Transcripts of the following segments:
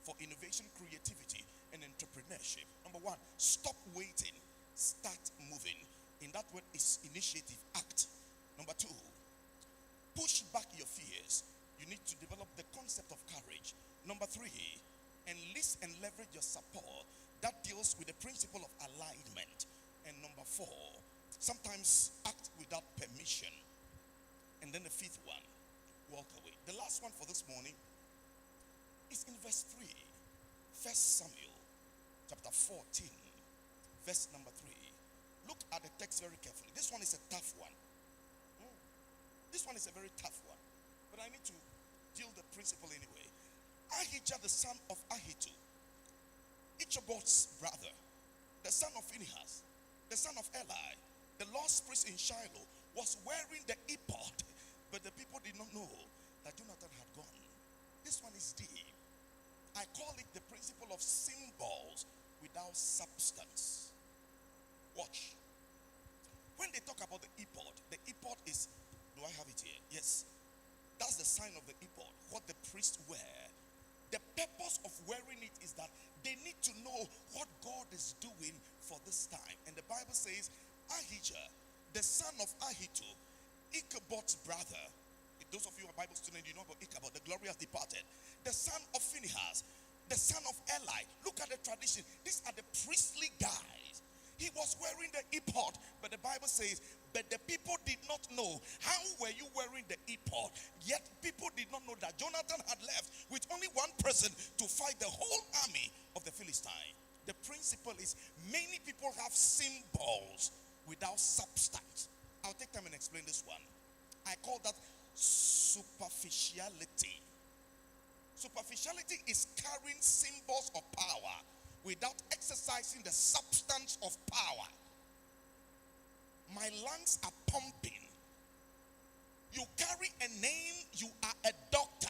for innovation, creativity, and entrepreneurship. Number one, stop waiting, start moving. In that word is initiative, act. Number two, push back your fears. You need to develop the concept of courage. Number three, enlist and leverage your support. That deals with the principle of alignment. And number four, sometimes act without permission. And then the fifth one, walk away. The last one for this morning is in verse 3. 1 Samuel chapter 14, verse number 3. Look at the text very carefully. This one is a tough one. This one is a very tough one. But I need to deal the principle anyway. Ahijah, the son of Ahitub, Ichabod's brother, the son of Phinehas, the son of Eli, the lost priest in Shiloh, was wearing the ephod, but the people did not know that Jonathan had gone. This one is deep. I call it the principle of symbols without substance. Watch. When they talk about the ephod is, do I have it here? Yes. That's the sign of the ephod, what the priests wear. The purpose of wearing it is that they need to know what God is doing for this time. And the Bible says, Ahijah, the son of Ahitub, Ichabod's brother. Those of you who are Bible students, you know about Ichabod, the glory has departed. The son of Phinehas, the son of Eli. Look at the tradition. These are the priestly guys. He was wearing the ephod, but the Bible says, but the people did not know. How were you wearing the ephod? Yet people did not know that Jonathan had left with only one person to fight the whole army of the Philistine. The principle is many people have symbols without substance. I'll take time and explain this one. I call that superficiality. Superficiality is carrying symbols of power without exercising the substance of power. My lungs are pumping. You carry a name, you are a doctor,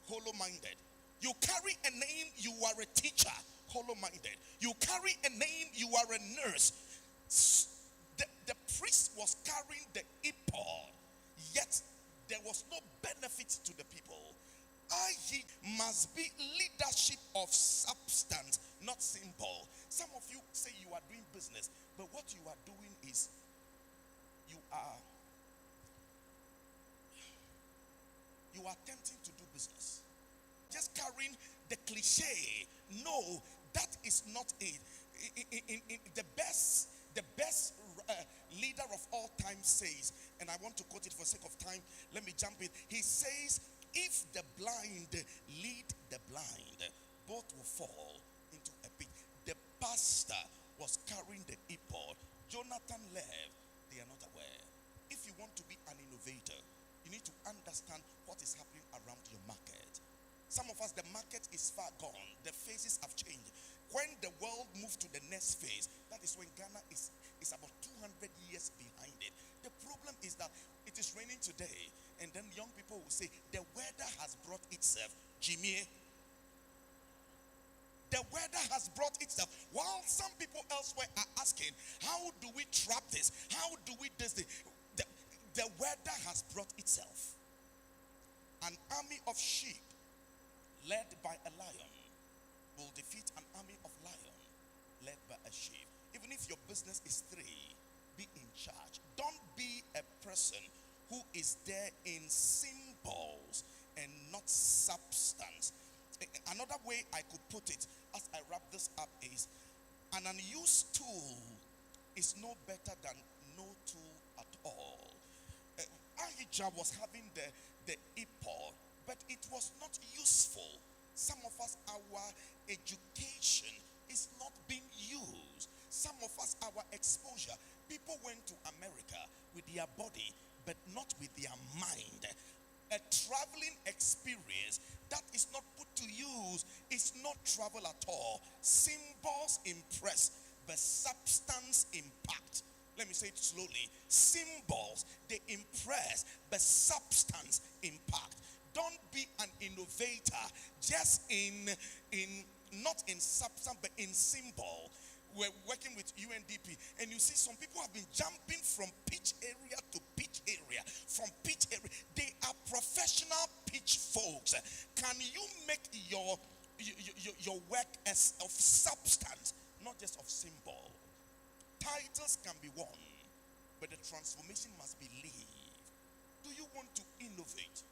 hollow-minded. You carry a name, you are a teacher, hollow-minded. You carry a name, you are a nurse. The priest was carrying the ephod, yet there was no benefit to the people. He must be leadership of substance, not symbol. Some of you say you are doing business, but what you are doing is you are attempting to do business. Just carrying the cliche. No, that is not it. The best leader of all time says, and I want to quote it for sake of time, let me jump in. He says, if the blind lead the blind, both will fall into a pit. The pastor was carrying the ephod. Jonathan left. They are not aware. If you want to be an innovator, you need to understand what is happening around your market. Some of us, the market is far gone. The phases have changed. When the world moved to the next phase, that is when Ghana is about 200 years behind it. The problem is that it is raining today, and then young people will say, the weather has brought itself. Jimmy, the weather has brought itself. While some people elsewhere are asking, how do we trap this? How do we do this? The weather has brought itself. An army of sheep led by a lion will defeat an army of lion led by a sheep. Even if your business is 3, be in charge. Don't be a person who is there in symbols and not substance. Another way I could put it as I wrap this up is, an unused tool is no better than no tool at all. Ahijah was having the ephod, but it was not useful. Some of us, our education is not being used. Some of us, our exposure. People went to America with their body, but not with their mind. A traveling experience that is not put to use is not travel at all. Symbols impress, but substance impact. Let me say it slowly. Symbols, they impress, but substance impact. Don't be an innovator just not in substance, but in symbol. We're working with UNDP, and you see some people have been jumping from pitch area to pitch area, from pitch area. They are professional pitch folks. Can you make your your work as of substance, not just of symbol. Titles can be won, but the transformation must be lived. Do you want to innovate,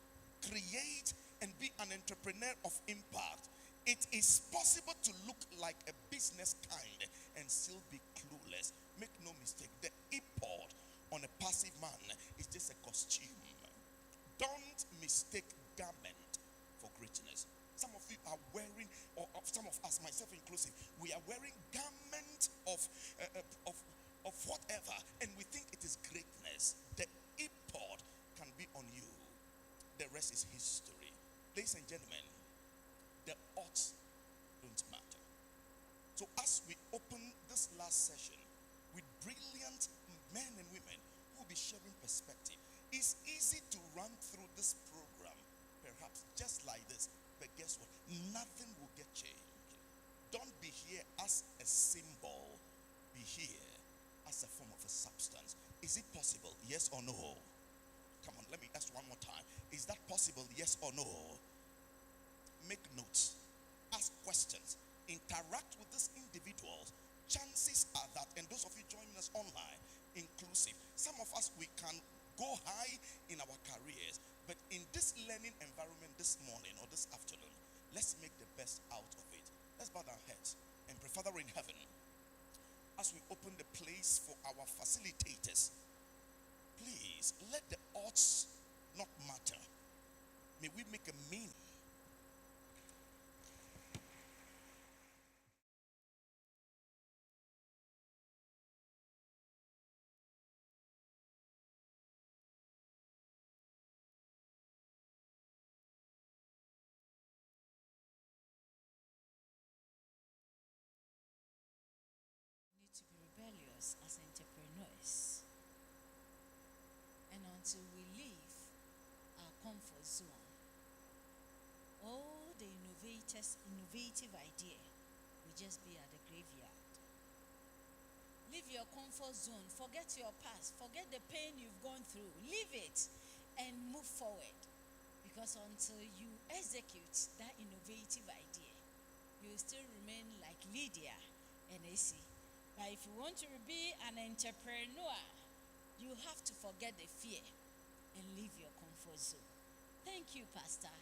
create, and be an entrepreneur of impact? It is possible to look like a business kind and still be clueless. Make no mistake, the import on a passive man is just a costume. Don't mistake garment for greatness. Some of you are wearing, or some of us, myself inclusive, we are wearing garment of whatever, and we think it is greatness. The import can be on you. The rest is history. Ladies and gentlemen, the odds don't matter. So as we open this last session with brilliant men and women who will be sharing perspective, it's easy to run through this program, perhaps just like this, but guess what? Nothing will get changed. Don't be here as a symbol. Be here as a form of a substance. Is it possible? Yes or no? Come on, let me ask one more time. Is that possible? Yes or no? Make notes. Ask questions. Interact with these individuals. Chances are that, and those of you joining us online, inclusive, some of us, we can go high in our careers, but in this learning environment this morning or this afternoon, let's make the best out of it. Let's bow our heads and pray. Father in heaven, as we open the place for our facilitators, please let the odds not matter. May we make a meaning. Need to be rebellious as entrepreneurs, and until we leave our comfort zone, all the innovative idea will just be at the graveyard. Leave your comfort zone, forget your past, forget the pain you've gone through, leave it and move forward, because until you execute that innovative idea, you will still remain like Lydia and AC. But if you want to be an entrepreneur, you have to forget the fear and leave your comfort zone. Thank you, Pastor,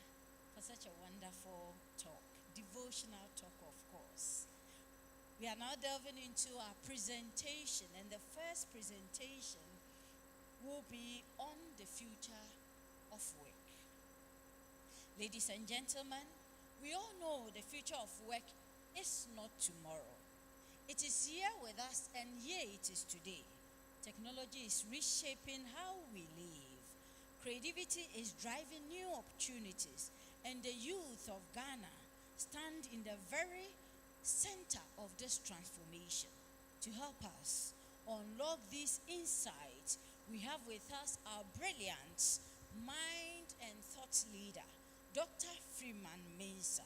for such a wonderful talk, devotional talk, of course. We are now delving into our presentation, and the first presentation will be on the future of work. Ladies and gentlemen, we all know the future of work is not tomorrow. It is here with us, and here it is today. Technology is reshaping how we live. Creativity is driving new opportunities, and the youth of Ghana stand in the very center of this transformation. To help us unlock these insights, we have with us our brilliant mind and thought leader, Dr. Freeman Mensah.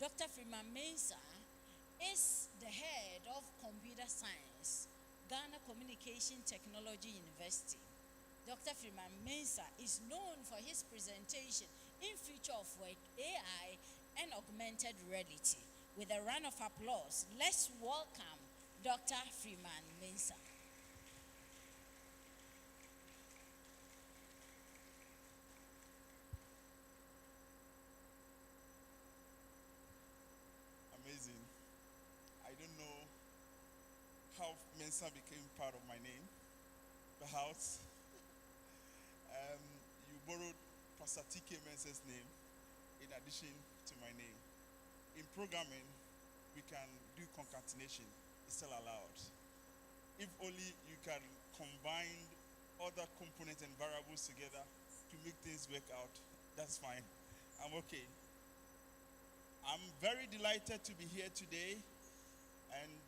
Dr. Freeman Mensah is the head of computer science, Ghana Communication Technology University. Dr. Freeman Mensah is known for his presentation in Future of Work, AI, and Augmented Reality. With a round of applause, let's welcome Dr. Freeman Mensah. Amazing. I don't know how Mensah became part of my name. Perhaps you borrowed Pastor T.K. Mensah's name in addition to my name. In programming, we can do concatenation. It's still allowed. If only you can combine other components and variables together to make things work out, that's fine. I'm okay. I'm very delighted to be here today, and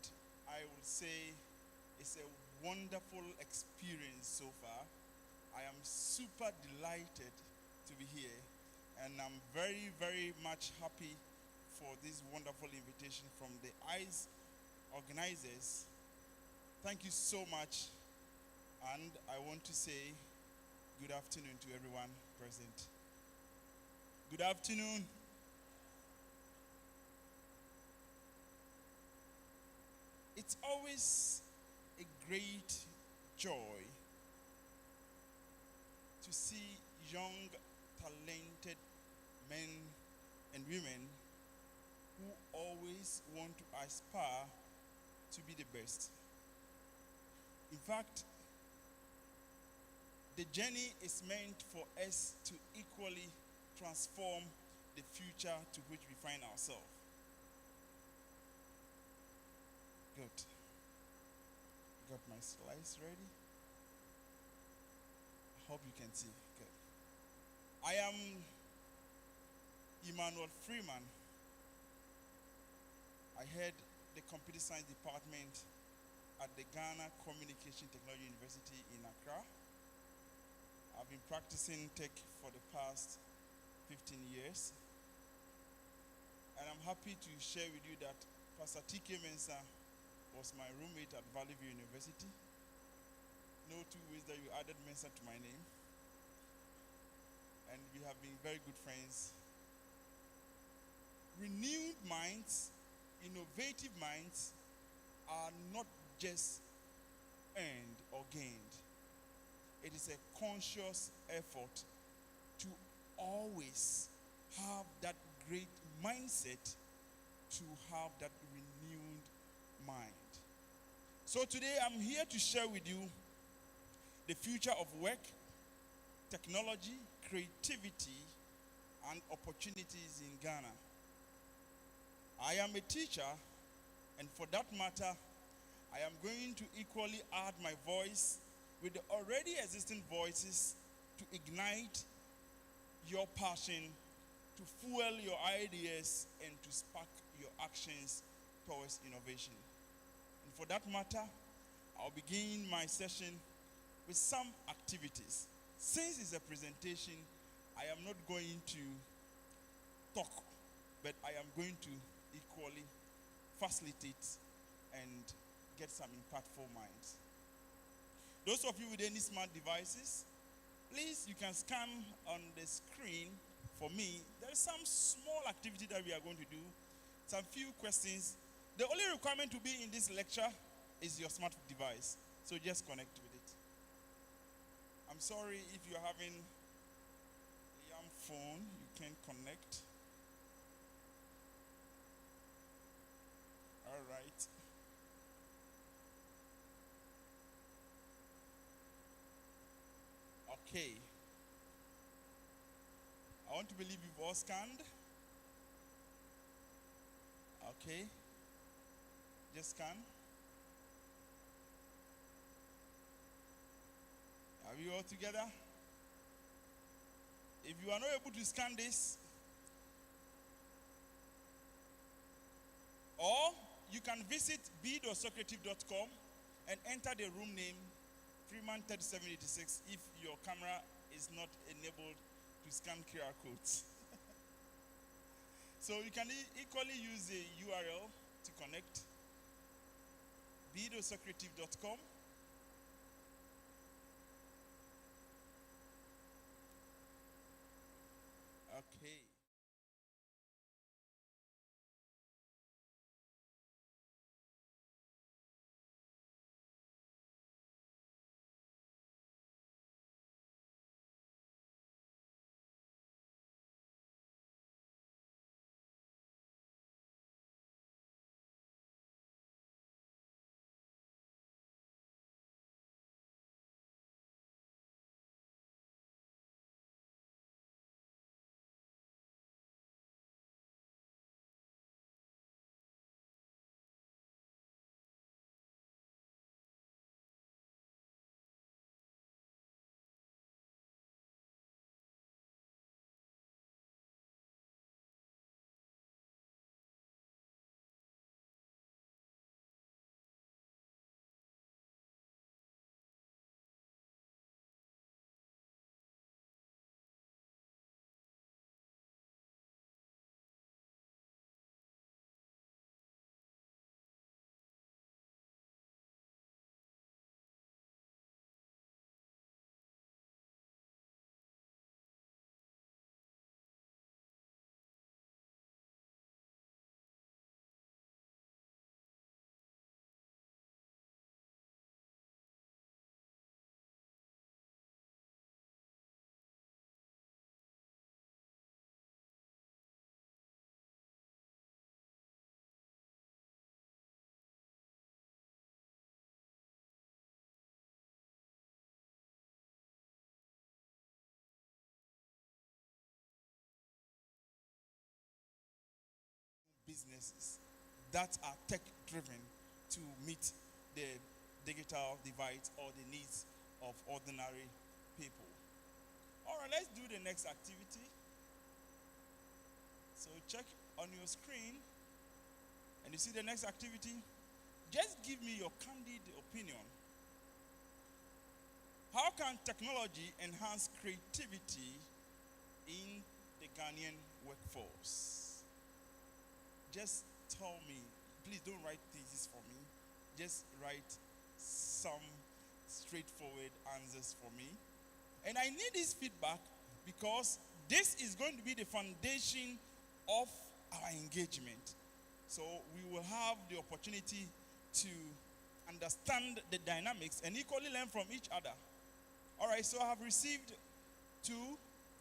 I would say it's a wonderful experience so far. I am super delighted to be here, and I'm very, very much happy for this wonderful invitation from the ICE organizers. Thank you so much, and I want to say good afternoon to everyone present. Good afternoon. It's always a great joy to see young, talented men and women who always want to aspire to be the best. In fact, the journey is meant for us to equally transform the future to which we find ourselves. Good. Got my slides ready? I hope you can see. Good. I am Emmanuel Freeman. I head the Computer Science Department at the Ghana Communication Technology University in Accra. I've been practicing tech for the past 15 years. And I'm happy to share with you that Pastor T.K. Mensah was my roommate at Valley View University. No two ways that you added Mensah to my name. And we have been very good friends. Renewed minds, innovative minds are not just earned or gained. It is a conscious effort to always have that great mindset, to have that renewed mind. So today I'm here to share with you the future of work, technology, creativity, and opportunities in Ghana. I am a teacher, and for that matter, I am going to equally add my voice with the already existing voices to ignite your passion, to fuel your ideas, and to spark your actions towards innovation. And for that matter, I'll begin my session with some activities. Since it's a presentation, I am not going to talk, but I am going to equally facilitate and get some impactful minds. Those of you with any smart devices, please, you can scan on the screen for me. There is some small activity that we are going to do, some few questions. The only requirement to be in this lecture is your smart device, so just connect with it. I'm sorry if you're having a young phone, you can't connect. All right. Okay. I want to believe you've all scanned. Okay. Just scan. Are we all together? If you are not able to scan this, or you can visit bid.socrative.com and enter the room name Freeman 3786 if your camera is not enabled to scan QR codes. So you can equally use the URL to connect, bid.socrative.com. Okay. businesses that are tech driven to meet the digital divide or the needs of ordinary people. All right, let's do the next activity. So check on your screen and you see the next activity. Just give me your candid opinion. How can technology enhance creativity in the Ghanaian workforce? Just tell me. Please don't write thesis for me. Just write some straightforward answers for me. And I need this feedback because this is going to be the foundation of our engagement. So we will have the opportunity to understand the dynamics and equally learn from each other. All right, so I have received 2,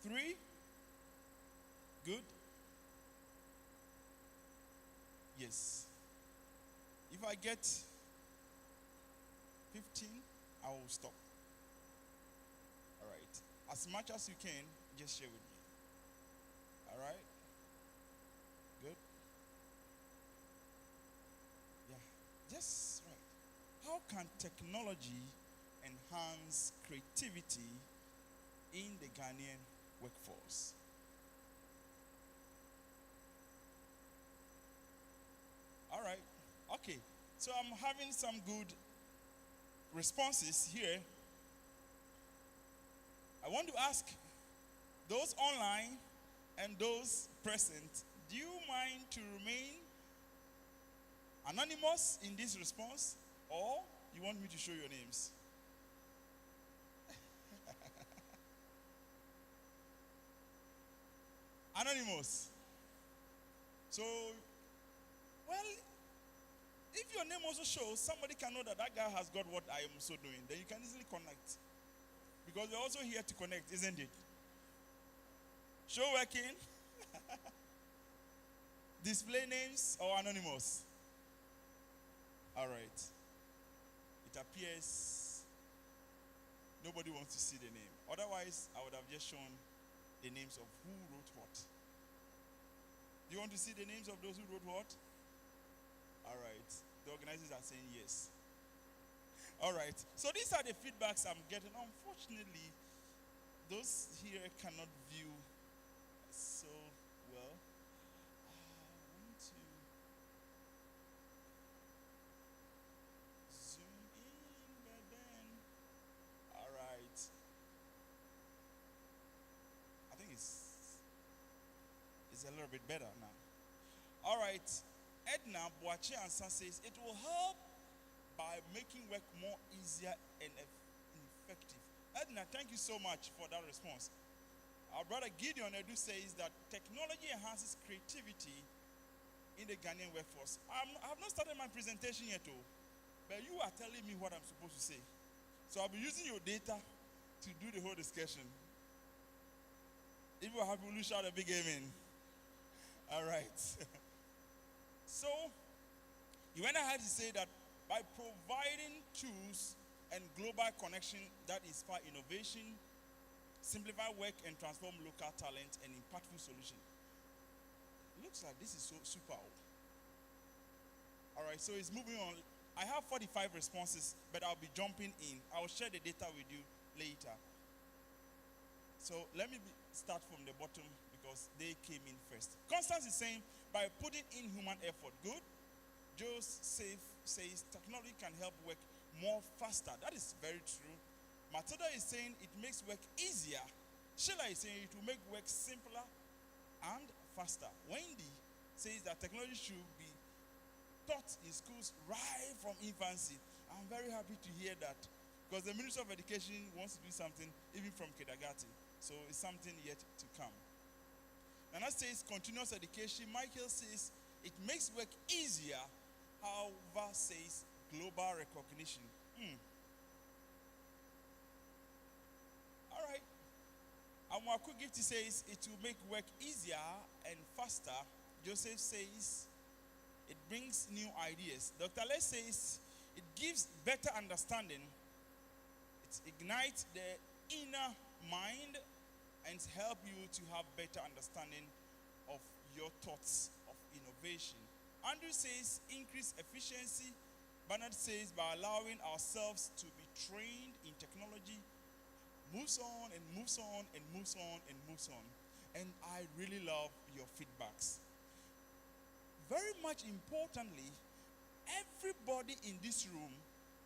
3. Good. Yes. If I get 15, I will stop. All right. As much as you can, just share with me. All right. Good. Yeah. Just right. How can technology enhance creativity in the Ghanaian workforce? All right. Okay. So I'm having some good responses here. I want to ask those online and those present, do you mind to remain anonymous in this response, or you want me to show your names? Anonymous. So, well, if your name also shows, somebody can know that that guy has got what I am also doing. Then you can easily connect. Because we're also here to connect, isn't it? Show working. Display names or anonymous? All right. It appears nobody wants to see the name. Otherwise, I would have just shown the names of who wrote what. Do you want to see the names of those who wrote what? All right. The organizers are saying yes. All right. So these are the feedbacks I'm getting. Unfortunately, those here cannot view so well. I want to zoom in, but then, all right. I think it's a little bit better now. All right. Edna Boachi Ansa says it will help by making work more easier and effective. Edna, thank you so much for that response. Our brother Gideon Edu says that technology enhances creativity in the Ghanaian workforce. I have not started my presentation yet, but you are telling me what I'm supposed to say. So I'll be using your data to do the whole discussion. If you are happy, will you shout a big amen? All right. So, you went ahead to say that by providing tools and global connection that inspire innovation, simplify work, and transform local talent and impactful solution. Looks like this is so super. All right, so it's moving on. I have 45 responses, but I'll be jumping in. I'll share the data with you later. So let me start from the bottom because they came in first. Constance is saying, by putting in human effort. Good. Joseph says technology can help work more faster. That is very true. Matilda is saying it makes work easier. Sheila is saying it will make work simpler and faster. Wendy says that technology should be taught in schools right from infancy. I'm very happy to hear that because the Ministry of Education wants to do something even from kindergarten. So it's something yet to come. Nana says continuous education. Michael says it makes work easier. However, says global recognition. All right. Amwaku Gifty says it will make work easier and faster. Joseph says it brings new ideas. Dr. Les says it gives better understanding. It ignites the inner mind and help you to have better understanding of your thoughts of innovation. innovation. Andrew says increase efficiency. Bernard says by allowing ourselves to be trained in technology. Moves on and moves on and moves on and moves on. And I really love your feedbacks. Very much importantly, everybody in this room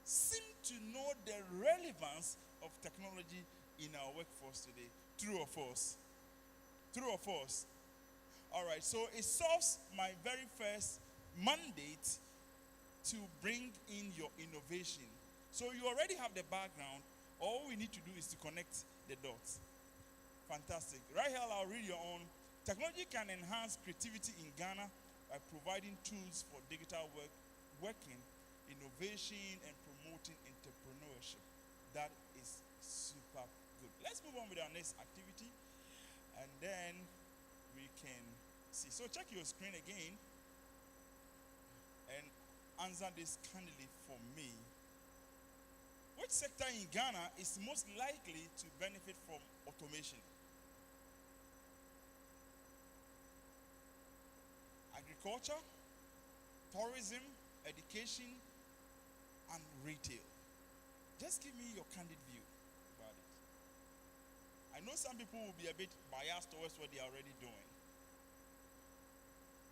seems to know the relevance of technology in our workforce today. True or false? True or false? All right, so it solves my very first mandate to bring in your innovation. So you already have the background. All we need to do is to connect the dots. Fantastic. Rahel, I'll read your own. Technology can enhance creativity in Ghana by providing tools for digital working, innovation, and promoting entrepreneurship. That is super good. Let's move on with our next activity, and then we can see. So check your screen again and answer this candidly for me. Which sector in Ghana is most likely to benefit from automation? Agriculture, tourism, education, and retail. Just give me your candid view about it. I know some people will be a bit biased towards what they are already doing.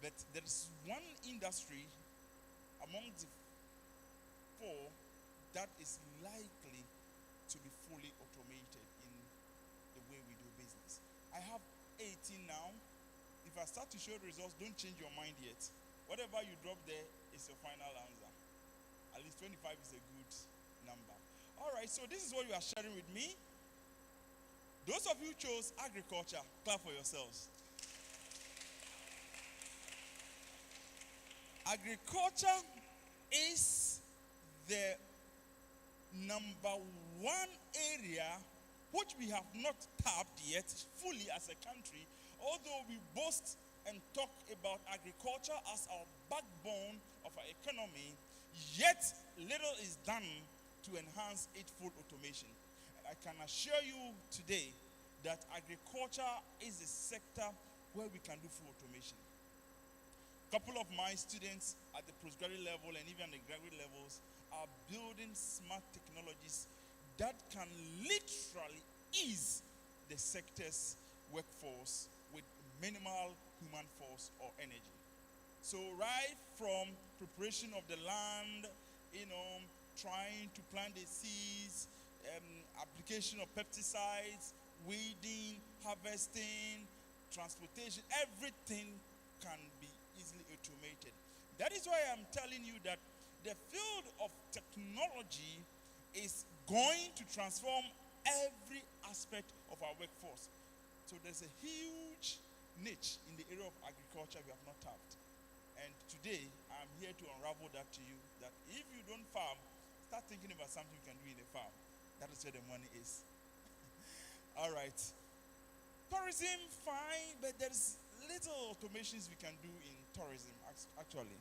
But there is one industry among the four that is likely to be fully automated in the way we do business. I have 18 now. If I start to show the results, don't change your mind yet. Whatever you drop there is your final answer. At least 25 is a good number. All right, so this is what you are sharing with me. Those of you who chose agriculture, clap for yourselves. Agriculture is the number one area which we have not tapped yet fully as a country, although we boast and talk about agriculture as our backbone of our economy, yet little is done to enhance its full automation. And I can assure you today that agriculture is a sector where we can do full automation. A couple of my students at the postgraduate level and even the graduate levels are building smart technologies that can literally ease the sector's workforce with minimal human force or energy. So right from preparation of the land, trying to plant the seeds, application of pesticides, weeding, harvesting, transportation, everything can be easily automated. That is why I'm telling you that the field of technology is going to transform every aspect of our workforce. So there's a huge niche in the area of agriculture we have not tapped. And today, I'm here to unravel that to you, that if you don't farm, start thinking about something you can do in a farm. That is where the money is. All right. Tourism, fine, but there's little automations we can do in tourism, actually.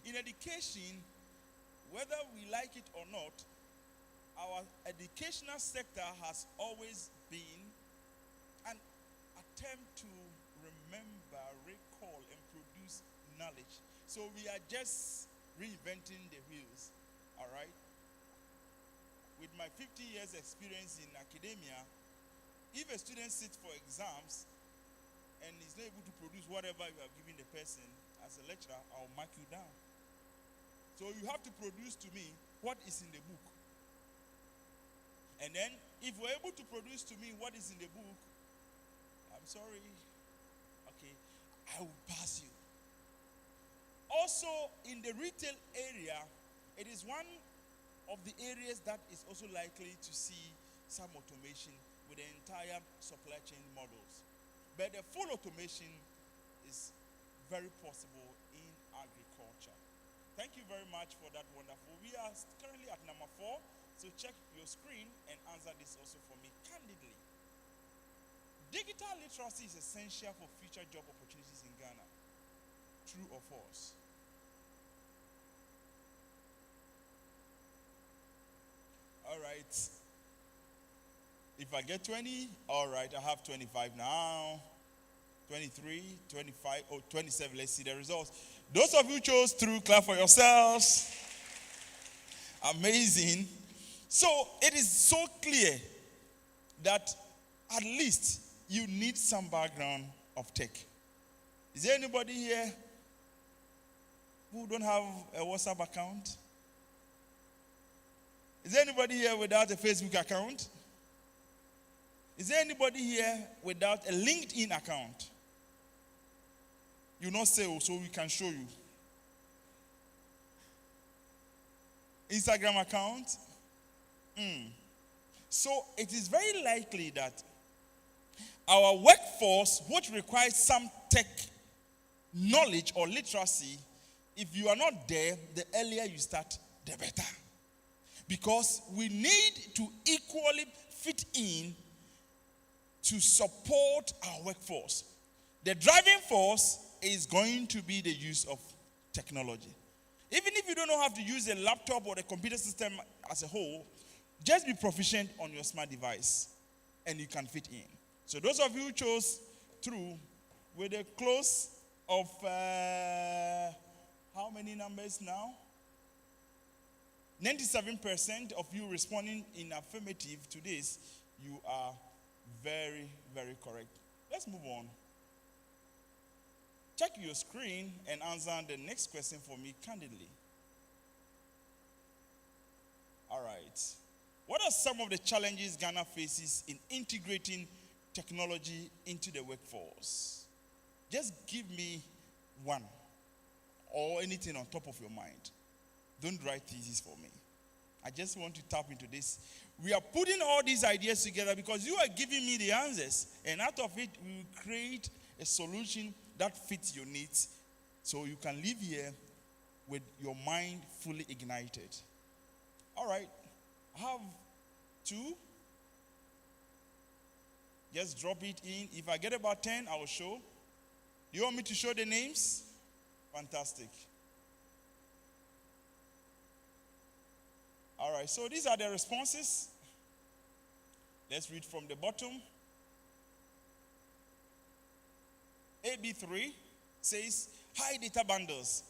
In education, whether we like it or not, our educational sector has always been an attempt to remember, recall, and produce knowledge. So we are just reinventing the wheels, all right? With my 50 years experience in academia, if a student sits for exams and is not able to produce whatever you have given the person, as a lecturer, I'll mark you down. So you have to produce to me what is in the book. And then, if we're able to produce to me what is in the book, I'm sorry, okay, I will pass you. Also, in the retail area, it is one of the areas that is also likely to see some automation with the entire supply chain models. But the full automation is very possible in agriculture. Thank you very much for that wonderful. We are currently at number 4, so check your screen and answer this also for me candidly. Digital literacy is essential for future job opportunities in Ghana. True or false? All right. If I get 20, all right, I have 25 now. 23, 25, or 27. Let's see the results. Those of you who chose through, clap for yourselves. Amazing. So it is so clear that at least you need some background of tech. Is there anybody here who don't have a WhatsApp account? Is there anybody here without a Facebook account? Is there anybody here without a LinkedIn account? You not say, so we can show you. Instagram account? So it is very likely that our workforce, which requires some tech knowledge or literacy, if you are not there, the earlier you start, the better. Because we need to equally fit in to support our workforce. The driving force is going to be the use of technology. Even if you don't know how to use a laptop or the computer system as a whole, just be proficient on your smart device and you can fit in. So those of you who chose through with a close of how many numbers now? 97% of you responding in affirmative to this, you are very, very correct. Let's move on. Check your screen and answer the next question for me candidly. All right. What are some of the challenges Ghana faces in integrating technology into the workforce? Just give me one or anything on top of your mind. Don't write thesis for me. I just want to tap into this. We are putting all these ideas together because you are giving me the answers. And out of it, we will create a solution that fits your needs so you can live here with your mind fully ignited. All right. I have two. Just drop it in. If I get about 10, I will show. You want me to show the names? Fantastic. All right, so these are the responses. Let's read from the bottom. AB3 says high data bundles.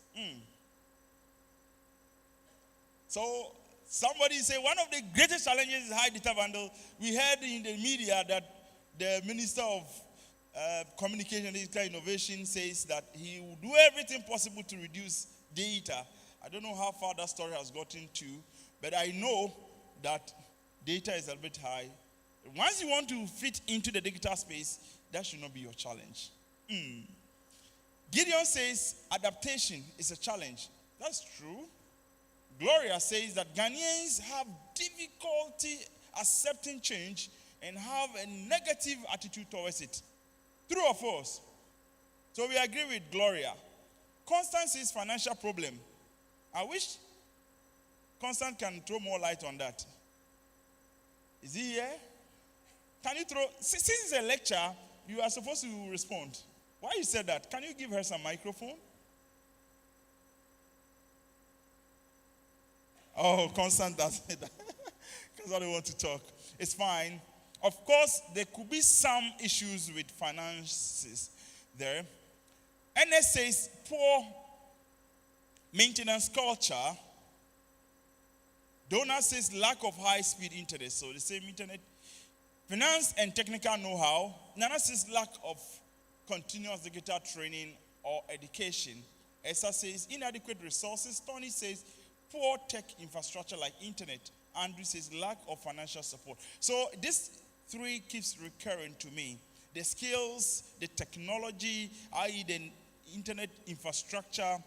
So somebody say one of the greatest challenges is high data bundle. We heard in the media that the Minister of Communication and Digital Innovation says that he will do everything possible to reduce data. I don't know how far that story has gotten to, but I know that data is a bit high. Once you want to fit into the digital space, that should not be your challenge. Gideon says adaptation is a challenge. That's true. Gloria says that Ghanaians have difficulty accepting change and have a negative attitude towards it. True or false? So we agree with Gloria. Constance says financial problem. I wish Constance can throw more light on that. Is he here? Can you throw, since it's a lecture, you are supposed to respond. Why you said that? Can you give her some microphone? Oh, Constance does that. Because I don't want to talk. It's fine. Of course, there could be some issues with finances there. NS says poor maintenance culture. Donor says lack of high-speed internet. So the same internet. Finance and technical know-how. Nana says lack of continuous digital training or education. Esa says inadequate resources. Tony says poor tech infrastructure like internet. Andrew says lack of financial support. So this three keeps recurring to me. The skills, the technology, i.e. the internet infrastructure,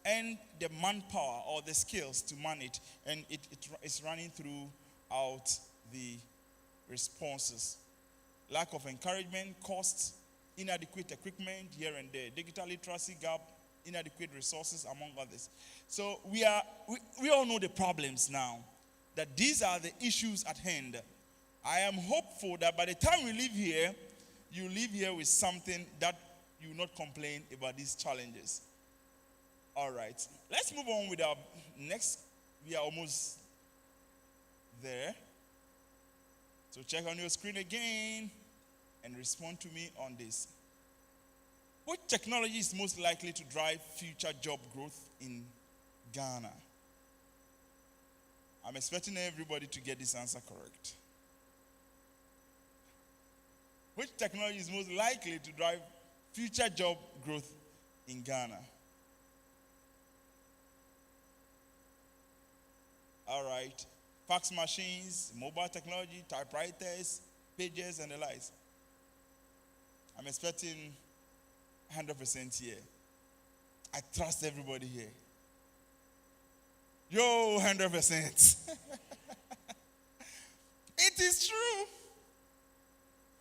and the manpower or the skills to man it. And it's running throughout the responses. Lack of encouragement, costs, inadequate equipment here and there, digital literacy gap, inadequate resources, among others. So we all know the problems now, that these are the issues at hand. I am hopeful that by the time we leave here, you leave here with something that you will not complain about these challenges. All right, let's move on with our next. We are almost there. So check on your screen again and respond to me on this. Which technology is most likely to drive future job growth in Ghana? I'm expecting everybody to get this answer correct. Which technology is most likely to drive future job growth in Ghana? All right. Fax machines, mobile technology, typewriters, pages, and the likes. I'm expecting 100% here. I trust everybody here. Yo, 100%. It is true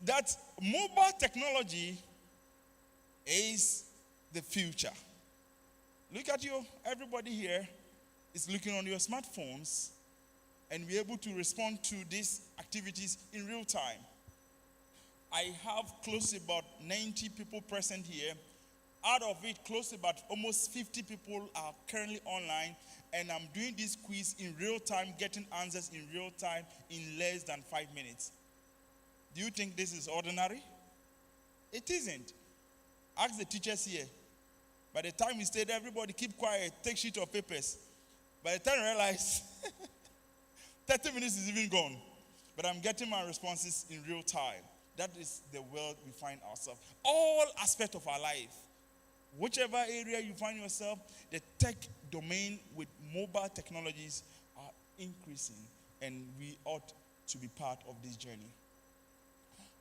that mobile technology is the future. Look at you, everybody here is looking on your smartphones and be able to respond to these activities in real time. I have close to about 90 people present here. Out of it, close to about almost 50 people are currently online, and I'm doing this quiz in real time, getting answers in real time in less than 5 minutes. Do you think this is ordinary? It isn't. Ask the teachers here. By the time we stayed, everybody keep quiet, take sheet of papers. By the time I realize, 30 minutes is even gone. But I'm getting my responses in real time. That is the world we find ourselves. All aspects of our life. Whichever area you find yourself, the tech domain with mobile technologies are increasing, and we ought to be part of this journey.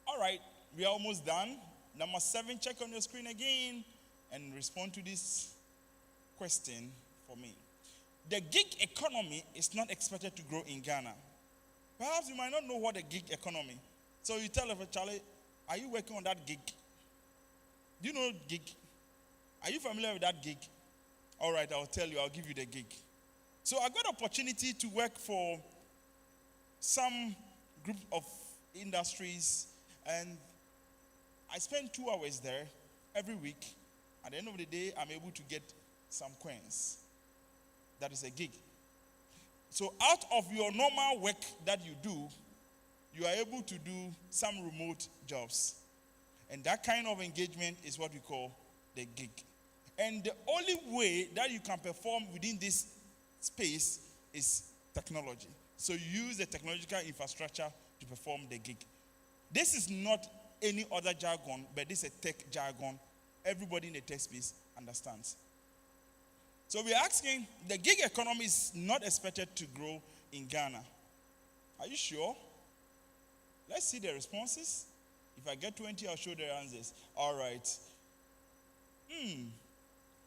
All right, we are almost done. Number 7, check on your screen again and respond to this question for me. The gig economy is not expected to grow in Ghana. Perhaps you might not know what a gig economy. So you tell Charlie, are you working on that gig? Do you know gig? Are you familiar with that gig? All right, I'll tell you, I'll give you the gig. So I got opportunity to work for some group of industries, and I spend 2 hours there every week. At the end of the day, I'm able to get some coins. That is a gig. So out of your normal work that you do, you are able to do some remote jobs. And that kind of engagement is what we call the gig. And the only way that you can perform within this space is technology. So you use the technological infrastructure to perform the gig. This is not any other jargon, but this is a tech jargon. Everybody in the tech space understands. So we're asking, the gig economy is not expected to grow in Ghana. Are you sure? Let's see the responses. If I get 20, I'll show the answers. All right.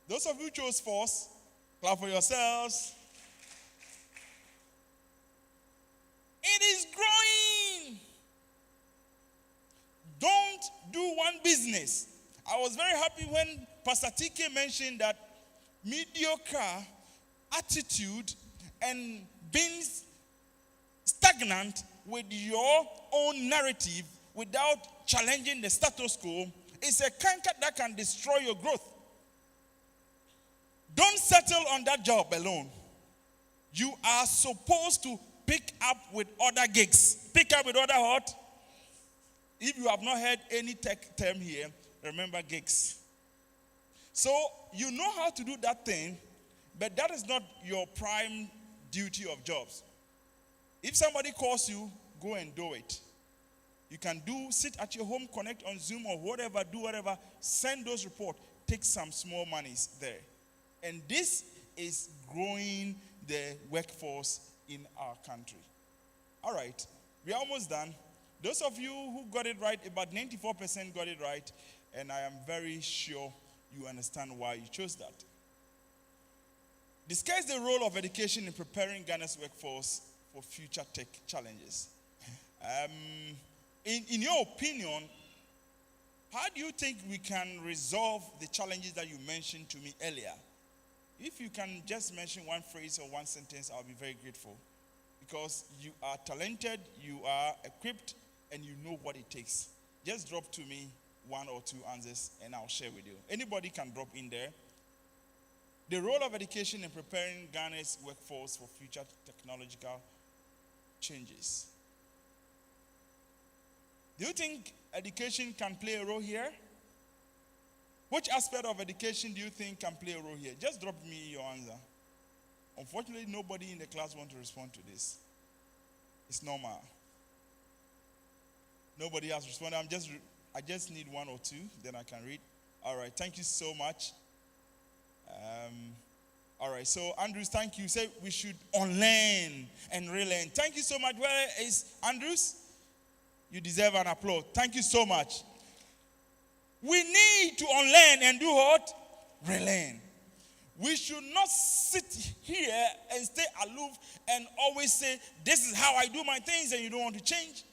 Those of you who chose false, clap for yourselves. It is growing. Don't do one business. I was very happy when Pastor TK mentioned that mediocre attitude and being stagnant with your own narrative without challenging the status quo is a canker that can destroy your growth. Don't settle on that job alone. You are supposed to pick up with other gigs. Pick up with other what? If you have not heard any tech term here, remember gigs. So you know how to do that thing, but that is not your prime duty of jobs. If somebody calls you, go and do it. You can sit at your home, connect on Zoom or whatever, do whatever, send those reports, take some small monies there. And this is growing the workforce in our country. All right, we're almost done. Those of you who got it right, about 94% got it right, and I am very sure you understand why you chose that. Discuss the role of education in preparing Ghana's workforce for future tech challenges. In your opinion, how do you think we can resolve the challenges that you mentioned to me earlier? If you can just mention one phrase or one sentence, I'll be very grateful. Because you are talented, you are equipped, and you know what it takes. Just drop to me 1 or 2 answers, and I'll share with you. Anybody can drop in there. The role of education in preparing Ghana's workforce for future technological changes. Do you think education can play a role here? Which aspect of education do you think can play a role here? Just drop me your answer. Unfortunately, nobody in the class wants to respond to this. It's normal. Nobody has responded. I just need one or two, then I can read. All right, thank you so much. All right, so Andrews, thank you. Say we should unlearn and relearn. Thank you so much. Where is Andrews? You deserve an applause. Thank you so much. We need to unlearn and do what? Relearn. We should not sit here and stay aloof and always say, this is how I do my things, and you don't want to change.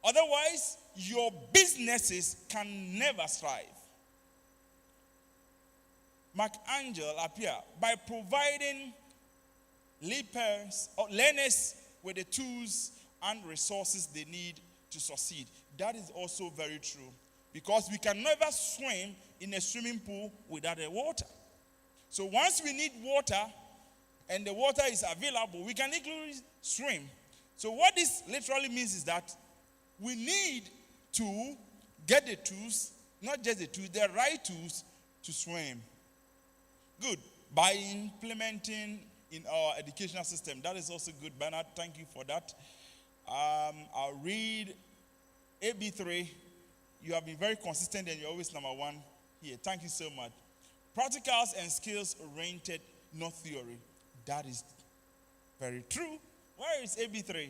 Otherwise, your businesses can never thrive. Mark Angel appear by providing learners with the tools and resources they need to succeed. That is also very true, because we can never swim in a swimming pool without the water. So once we need water and the water is available, we can easily swim. So what this literally means is that we need to get the tools, not just the tools, the right tools to swim. Good. By implementing in our educational system. That is also good, Bernard. Thank you for that. I'll read AB3. You have been very consistent and you're always number one here. Thank you so much. Practicals and skills oriented, not theory. That is very true. Where is AB3?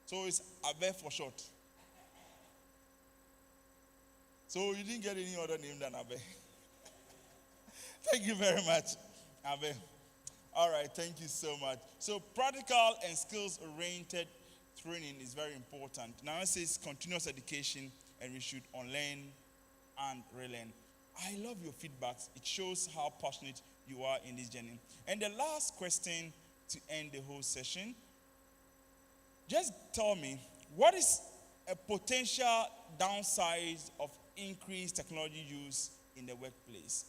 So it's ABE for short. So you didn't get any other name than Abe. Thank you very much, Abe. All right, thank you so much. So practical and skills-oriented training is very important. Now it says continuous education, and we should unlearn and relearn. I love your feedbacks. It shows how passionate you are in this journey. And the last question to end the whole session, just tell me, what is a potential downside of increased technology use in the workplace?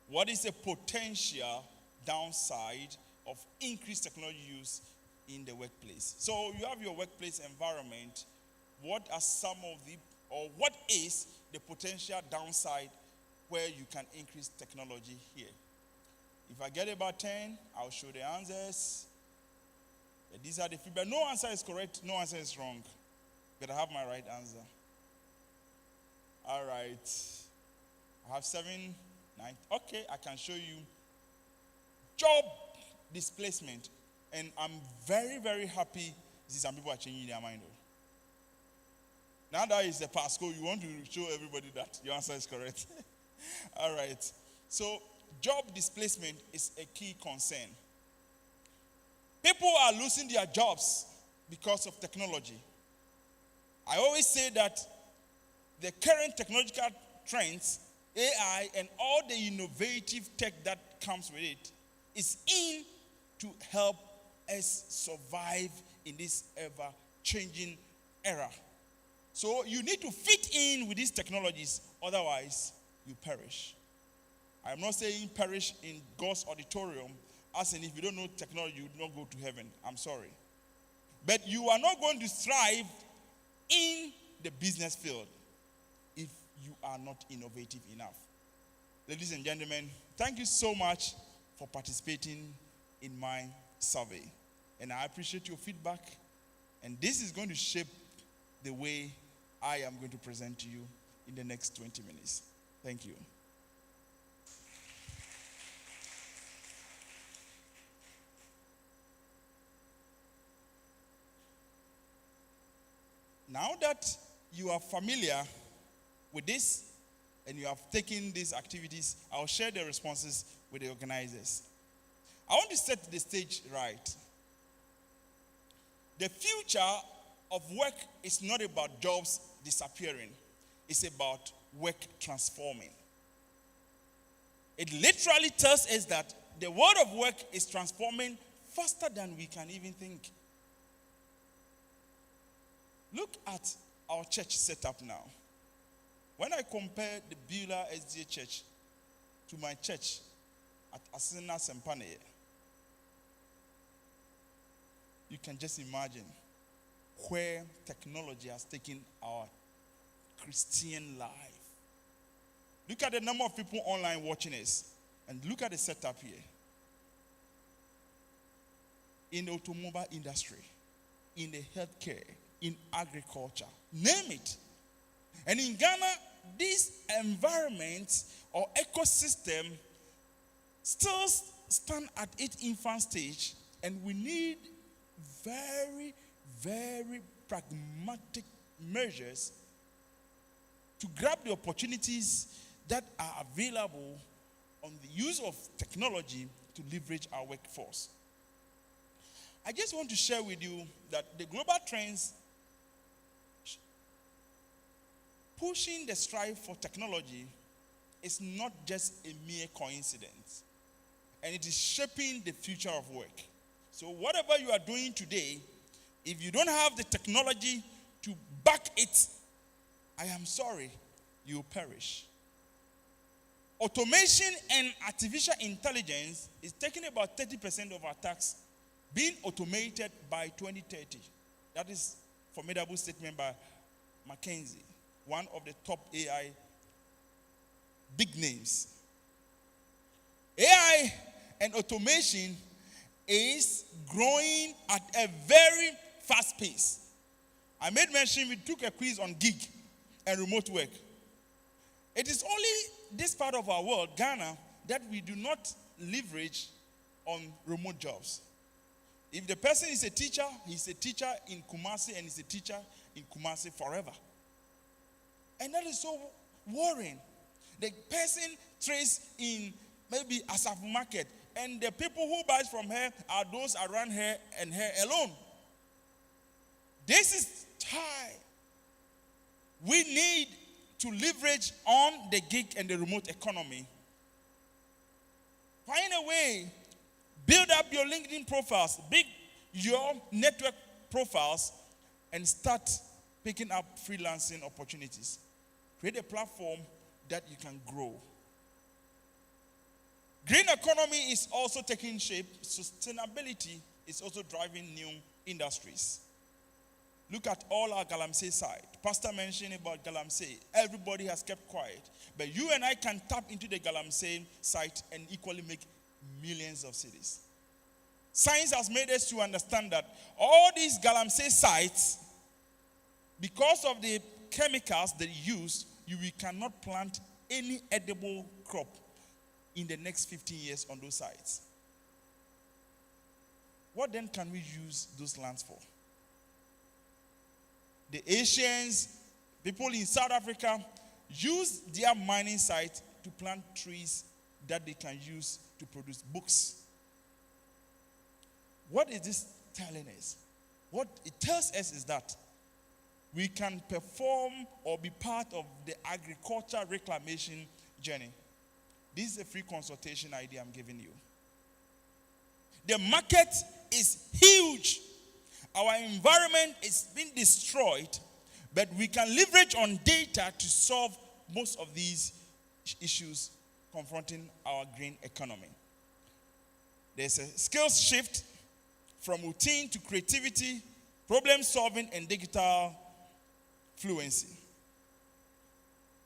What is a potential downside of increased technology use in the workplace? So you have your workplace environment. What are some of the, or what is the potential downside where you can increase technology here? If I get about 10, I'll show the answers. But these are the feedback. No answer is correct, no answer is wrong. But I have my right answer. All right. I have 7, 9. Okay, I can show you job displacement. And I'm very, very happy some people are changing their mind. Now that is the passcode, you want to show everybody that your answer is correct. All right. So job displacement is a key concern. People are losing their jobs because of technology. I always say that the current technological trends, AI, and all the innovative tech that comes with it is in to help us survive in this ever-changing era. So you need to fit in with these technologies, otherwise you perish. I'm not saying perish in God's auditorium, as in if you don't know technology, you will not go to heaven. I'm sorry. But you are not going to thrive in the business field if you are not innovative enough. Ladies and gentlemen, thank you so much for participating in my survey. And I appreciate your feedback. And this is going to shape the way I am going to present to you in the next 20 minutes. Thank you. Now that you are familiar with this and you have taken these activities, I'll share the responses with the organizers. I want to set the stage right. The future of work is not about jobs disappearing. It's about work transforming. It literally tells us that the world of work is transforming faster than we can even think. Look at our church setup now. When I compare the Beulah SDA Church to my church at Asena Sempane, you can just imagine where technology has taken our Christian life. Look at the number of people online watching us, and look at the setup here. In the automobile industry, in the healthcare, in agriculture, name it. And in Ghana, this environment or ecosystem still stand at its infant stage, and we need very, very pragmatic measures to grab the opportunities that are available on the use of technology to leverage our workforce. I just want to share with you that the global trends pushing the strive for technology is not just a mere coincidence, and it is shaping the future of work. So whatever you are doing today, if you don't have the technology to back it, I am sorry, you will perish. Automation and artificial intelligence is taking about 30% of our tasks being automated by 2030. That is a formidable statement by McKinsey, one of the top AI big names. AI and automation is growing at a very fast pace. I made mention we took a quiz on gig and remote work. It is only this part of our world, Ghana, that we do not leverage on remote jobs. If the person is a teacher, he's a teacher in Kumasi and he's a teacher in Kumasi forever. And that is so worrying. The person trades in maybe Asaf Market, and the people who buy from her are those around her and her alone. This is high. We need to leverage on the gig and the remote economy. Find a way. Build up your LinkedIn profiles, build your network profiles, and start picking up freelancing opportunities. Create a platform that you can grow. Green economy is also taking shape. Sustainability is also driving new industries. Look at all our Galamsey side. Pastor mentioned about Galamsey. Everybody has kept quiet. But you and I can tap into the Galamsey site and equally make millions of cities. Science has made us to understand that all these Galamsey sites, because of the chemicals they use, we cannot plant any edible crop in the next 15 years on those sites. What then can we use those lands for? The Asians, people in South Africa, use their mining site to plant trees that they can use to produce books. What is this telling us? What it tells us is that we can perform or be part of the agriculture reclamation journey. This is a free consultation idea I'm giving you. The market is huge. Our environment is being destroyed, but we can leverage on data to solve most of these issues confronting our green economy. There's a skills shift from routine to creativity, problem solving, and digital fluency.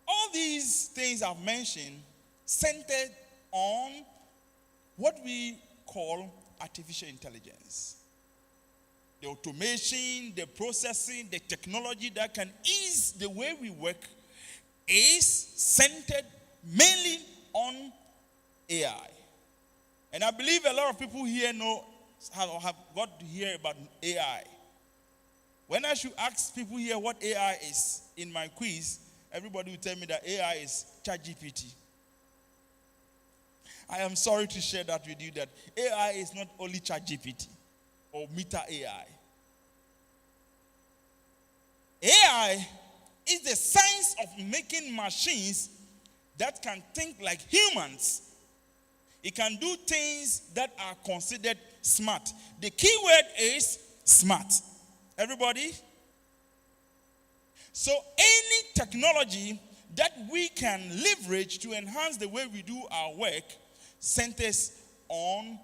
All these things I've mentioned centered on what we call artificial intelligence. The automation, the processing, the technology that can ease the way we work is centered mainly on AI. And I believe a lot of people here have got to hear about AI. When I should ask people here what AI is in my quiz, everybody will tell me that AI is ChatGPT. I am sorry to share that with you, that AI is not only ChatGPT or Meta AI. AI is the science of making machines that can think like humans. It can do things that are considered smart. The key word is smart. Everybody? So any technology that we can leverage to enhance the way we do our work centers on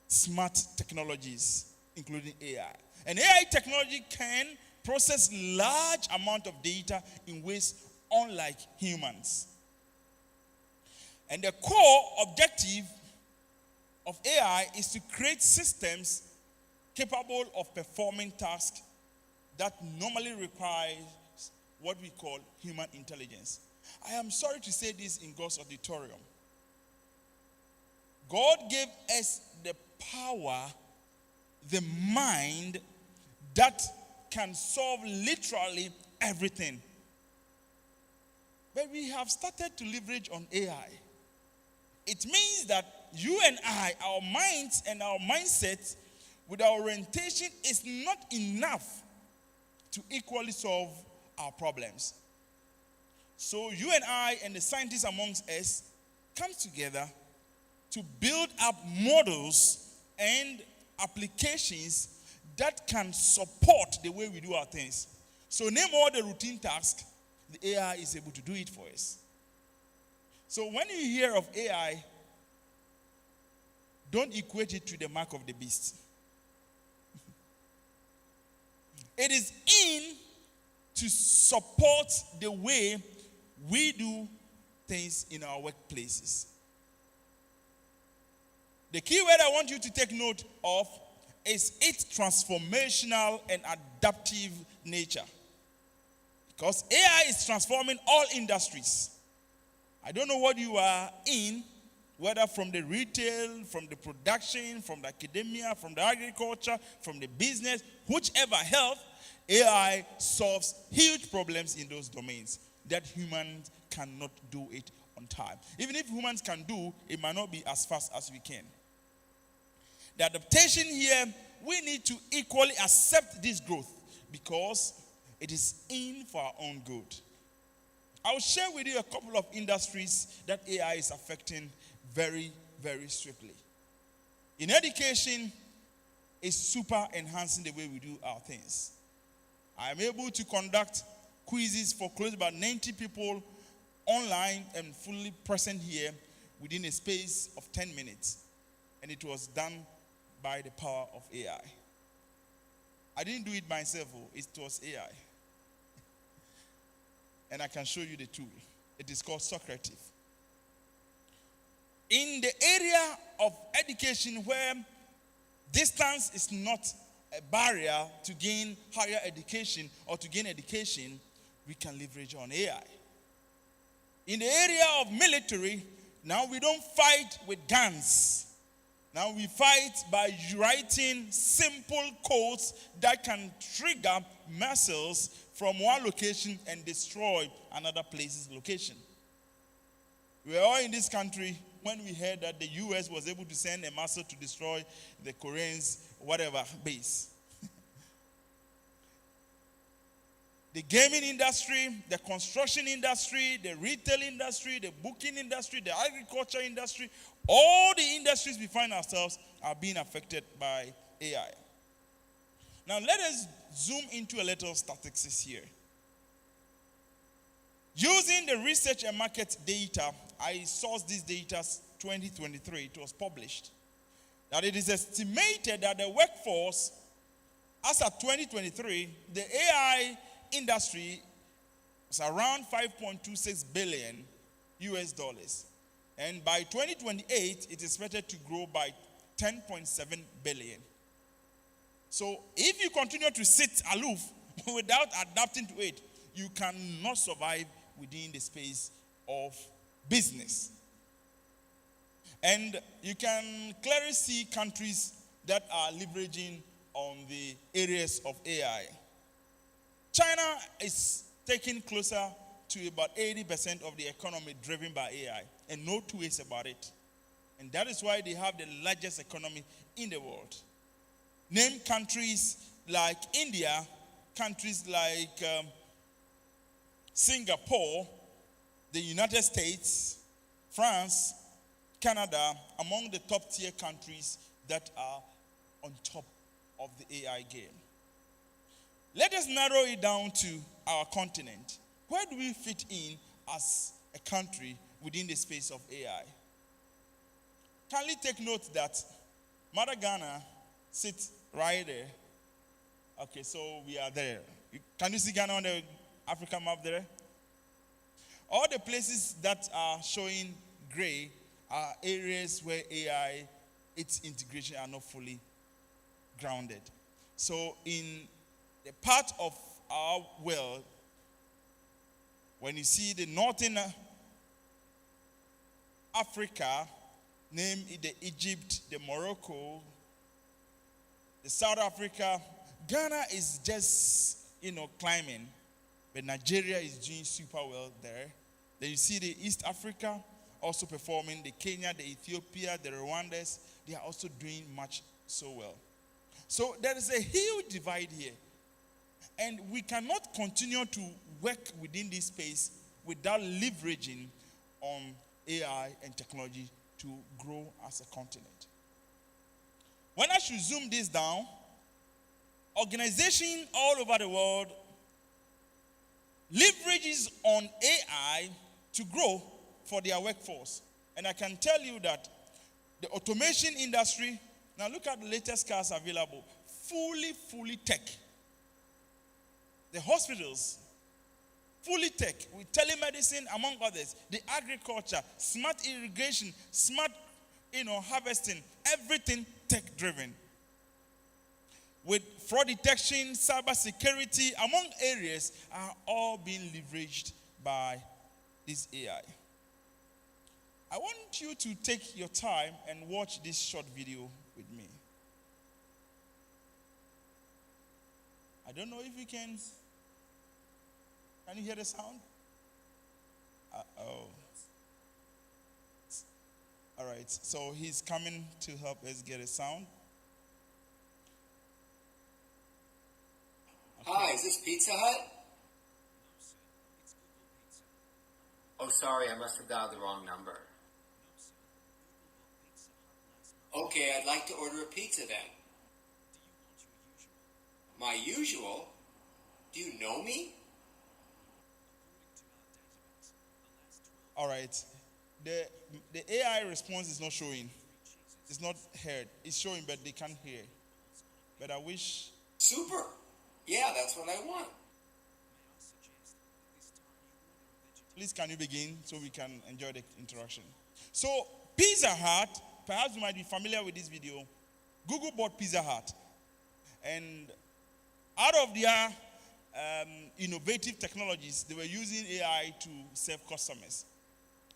smart technologies, including AI. And AI technology can process large amount of data in ways unlike humans. And the core objective of AI is to create systems capable of performing tasks that normally require what we call human intelligence. I am sorry to say this in God's auditorium. God gave us the power, the mind that can solve literally everything. But we have started to leverage on AI. It means that you and I, our minds and our mindsets with our orientation is not enough to equally solve our problems. So you and I and the scientists amongst us come together to build up models and applications that can support the way we do our things. So name all the routine tasks, the AI is able to do it for us. So when you hear of AI, don't equate it to the mark of the beast. It is in to support the way we do things in our workplaces. The key word I want you to take note of is its transformational and adaptive nature. Because AI is transforming all industries. I don't know what you are in, whether from the retail, from the production, from the academia, from the agriculture, from the business, whichever health, AI solves huge problems in those domains that humans cannot do it on time. Even if humans can do, it might not be as fast as we can. The adaptation here, we need to equally accept this growth because it is in for our own good. I'll share with you a couple of industries that AI is affecting very, very swiftly. In education, it's super enhancing the way we do our things. I am able to conduct quizzes for close to about 90 people online and fully present here within a space of 10 minutes. And it was done by the power of AI. I didn't do it myself, it was AI. And I can show you the tool. It is called Socrative. In the area of education where distance is not a barrier to gain higher education or to gain education, we can leverage on AI. In the area of military, now we don't fight with guns. Now we fight by writing simple codes that can trigger missiles from one location and destroy another place's location. We were all in this country when we heard that the US was able to send a missile to destroy the Koreans' whatever base. The gaming industry, the construction industry, the retail industry, the booking industry, the agriculture industry, all the industries we find ourselves are being affected by AI. Now let us zoom into a little statistics here. Using the research and market data, I sourced this data 2023, it was published, that it is estimated that the workforce, as of 2023, the AI industry was around 5.26 billion US dollars. And by 2028, it is expected to grow by 10.7 billion. So if you continue to sit aloof without adapting to it, you cannot survive within the space of business. And you can clearly see countries that are leveraging on the areas of AI. China is taking closer to about 80% of the economy driven by AI, and no two ways about it. And that is why they have the largest economy in the world. Name countries like India, countries like Singapore, the United States, France, Canada, among the top tier countries that are on top of the AI game. Let us narrow it down to our continent. Where do we fit in as a country within the space of AI? Kindly take note that Mother Ghana sits right there, Okay, so we are there. Can you see Ghana on the African map there? All the places that are showing gray are areas where AI, its integration are not fully grounded. So in the part of our world, when you see the northern Africa, name it the Egypt, the Morocco, the South Africa, Ghana is just, climbing, but Nigeria is doing super well there. Then you see the East Africa also performing, the Kenya, the Ethiopia, the Rwandas, they are also doing much so well. So there is a huge divide here. And we cannot continue to work within this space without leveraging on AI and technology to grow as a continent. When I should zoom this down, organizations all over the world leverages on AI to grow for their workforce. And I can tell you that the automation industry, now look at the latest cars available, fully tech. The hospitals, fully tech, with telemedicine, among others. The agriculture, smart irrigation, smart, harvesting, everything tech-driven. With fraud detection, cyber security, among areas, are all being leveraged by this AI. I want you to take your time and watch this short video with me. I don't know if you can. Can you hear the sound? All right, so he's coming to help us get a sound. Okay. Hi, is this Pizza Hut? Oh, sorry, I must have dialed the wrong number. Okay, I'd like to order a pizza then. My usual? Do you know me? All right. The AI response is not showing. It's not heard. It's showing, but they can't hear. But I wish. Super. Yeah, that's what I want. Please, can you begin so we can enjoy the interaction? So, Pizza Hut, perhaps you might be familiar with this video. Google bought Pizza Hut. And out of their innovative technologies, they were using AI to serve customers.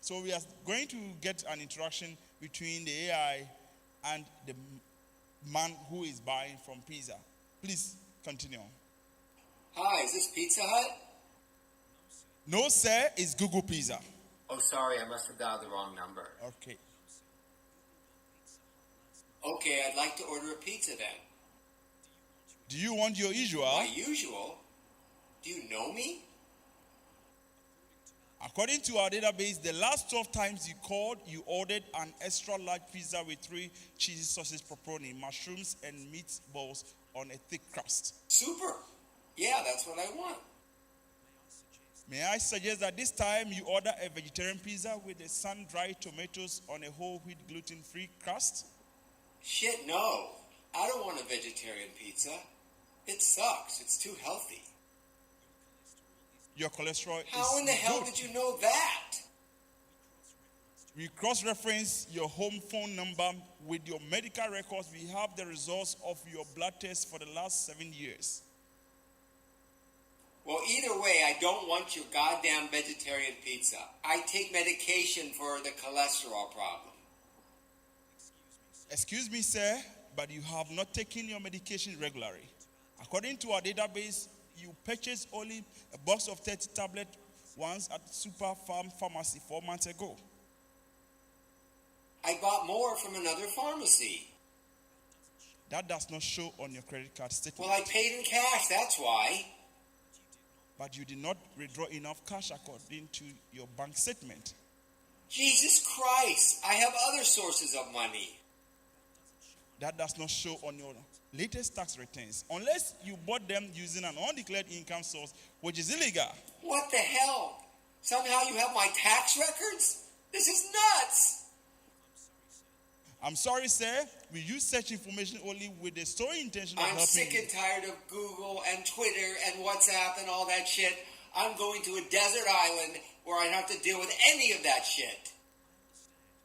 So we are going to get an interaction between the AI and the man who is buying from Pizza. Please continue. Hi, is this Pizza Hut? No, sir, it's Google Pizza. Oh, sorry, I must have dialed the wrong number. Okay. Okay, I'd like to order a pizza then. Do you want your usual? My usual? Do you know me? According to our database, the last 12 times you called, you ordered an extra large pizza with 3 cheesy sauces, pepperoni, mushrooms, and meatballs on a thick crust. Super. Yeah, that's what I want. May I suggest that this time you order a vegetarian pizza with the sun-dried tomatoes on a whole wheat gluten-free crust? Shit, no. I don't want a vegetarian pizza. It sucks. It's too healthy. Your cholesterol is How in the hell good. did you know that? We cross-reference your home phone number with your medical records. We have the results of your blood test for the last 7 years. Well, either way, I don't want your goddamn vegetarian pizza. I take medication for the cholesterol problem. Excuse me, sir, but you have not taken your medication regularly. According to our database, you purchased only a box of 30 tablets once at Super Farm Pharmacy 4 months ago. I bought more from another pharmacy. That does not show on your credit card statement. Well, I paid in cash, that's why. But you did not withdraw enough cash according to your bank statement. Jesus Christ, I have other sources of money. That does not show on your latest tax returns, unless you bought them using an undeclared income source, which is illegal. What the hell? Somehow you have my tax records? This is nuts. I'm sorry, sir. we use search information only with the sole intention of I'm helping sick you. and tired of Google and Twitter and WhatsApp and all that shit. I'm going to a desert island where I don't have to deal with any of that shit.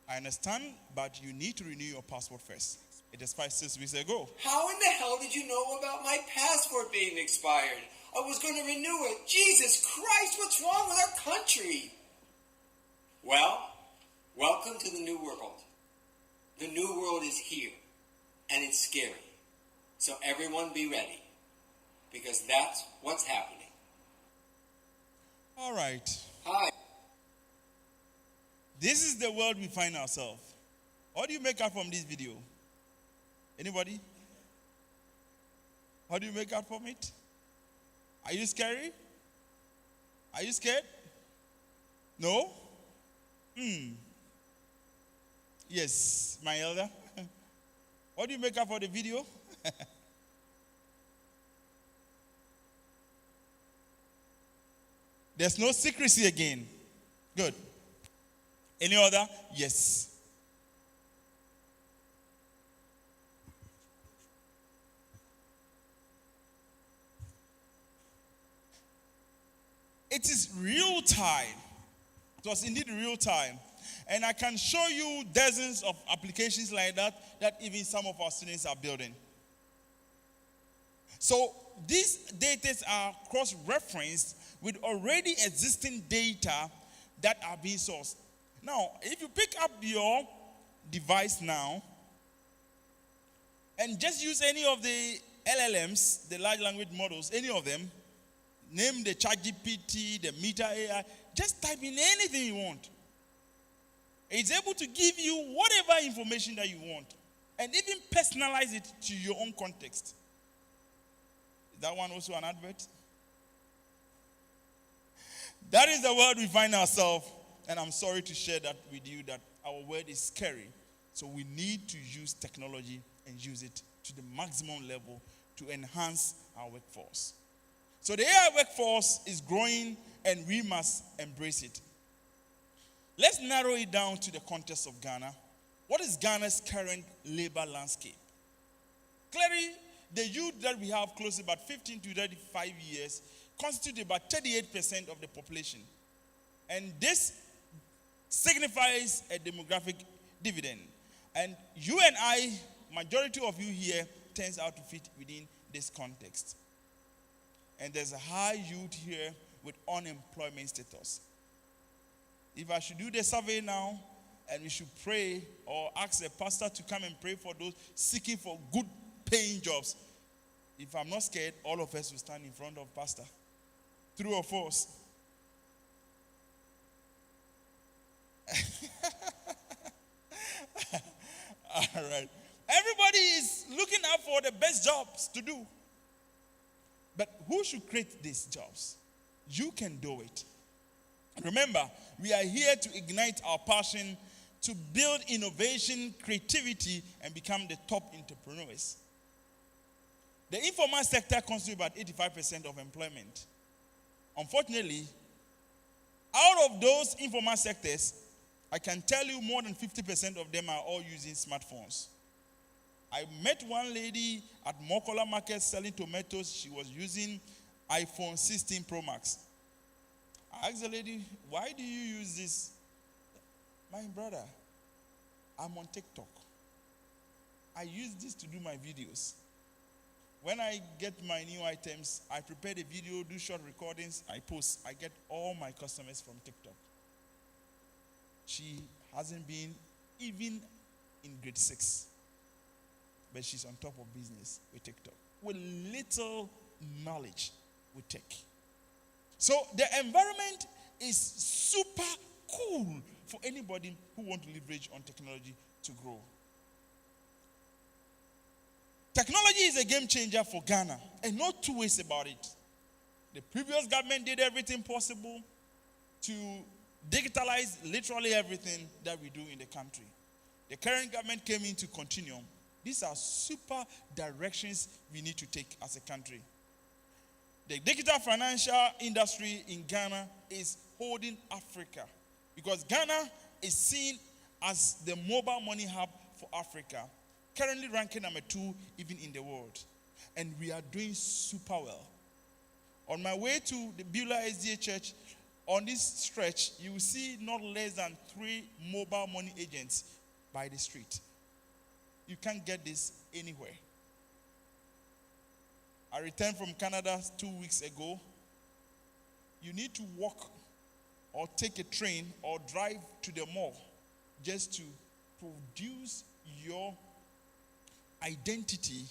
I understand, but you need to renew your passport first. It expired 6 weeks ago. How in the hell did you know about my passport being expired? I was going to renew it. Jesus Christ, what's wrong with our country? Well, welcome to the new world. The new world is here, and it's scary. So everyone be ready, because that's what's happening. All right. Hi. This is the world we find ourselves. What do you make out from this video? Anybody? What do you make out from it? Are you scary? Are you scared? No? Yes, my elder. What do you make out for the video? There's no secrecy again. Good. Any other? Yes. It is real time. It was indeed real time. And I can show you dozens of applications like that even some of our students are building. So these data are cross-referenced with already existing data that are being sourced. Now, if you pick up your device now and just use any of the LLMs, the large language models, any of them, name the ChatGPT, the Meta AI, just type in anything you want. It's able to give you whatever information that you want and even personalize it to your own context. Is that one also an advert? That is the world we find ourselves, and I'm sorry to share that with you that our world is scary. So we need to use technology and use it to the maximum level to enhance our workforce. So the AI workforce is growing and we must embrace it. Let's narrow it down to the context of Ghana. What is Ghana's current labor landscape? Clearly, the youth that we have close to about 15 to 35 years constitute about 38% of the population. And this signifies a demographic dividend. And you and I, majority of you here, turns out to fit within this context. And there's a high youth here with unemployment status. If I should do the survey now, and we should pray or ask the pastor to come and pray for those seeking for good paying jobs, if I'm not scared, all of us will stand in front of pastor. True or false? All right. Everybody is looking out for the best jobs to do. But who should create these jobs? You can do it. Remember, we are here to ignite our passion to build innovation, creativity, and become the top entrepreneurs. The informal sector constitutes about 85% of employment. Unfortunately, out of those informal sectors, I can tell you more than 50% of them are all using smartphones. I met one lady at Mokola Market selling tomatoes. She was using iPhone 16 Pro Max. I asked the lady, why do you use this? My brother, I'm on TikTok. I use this to do my videos. When I get my new items, I prepare the video, do short recordings, I post. I get all my customers from TikTok. She hasn't been even in grade 6. But she's on top of business with TikTok. With little knowledge with tech. So the environment is super cool for anybody who wants to leverage on technology to grow. Technology is a game changer for Ghana, and no two ways about it. The previous government did everything possible to digitalize literally everything that we do in the country. The current government came in to continue. These are super directions we need to take as a country. The digital financial industry in Ghana is holding Africa because Ghana is seen as the mobile money hub for Africa. currently ranking number 2 even in the world. And we are doing super well. On my way to the Beulah SDA Church, on this stretch, you will see not less than 3 mobile money agents by the street. You can't get this anywhere. I returned from Canada 2 weeks ago. You need to walk or take a train or drive to the mall just to produce your identity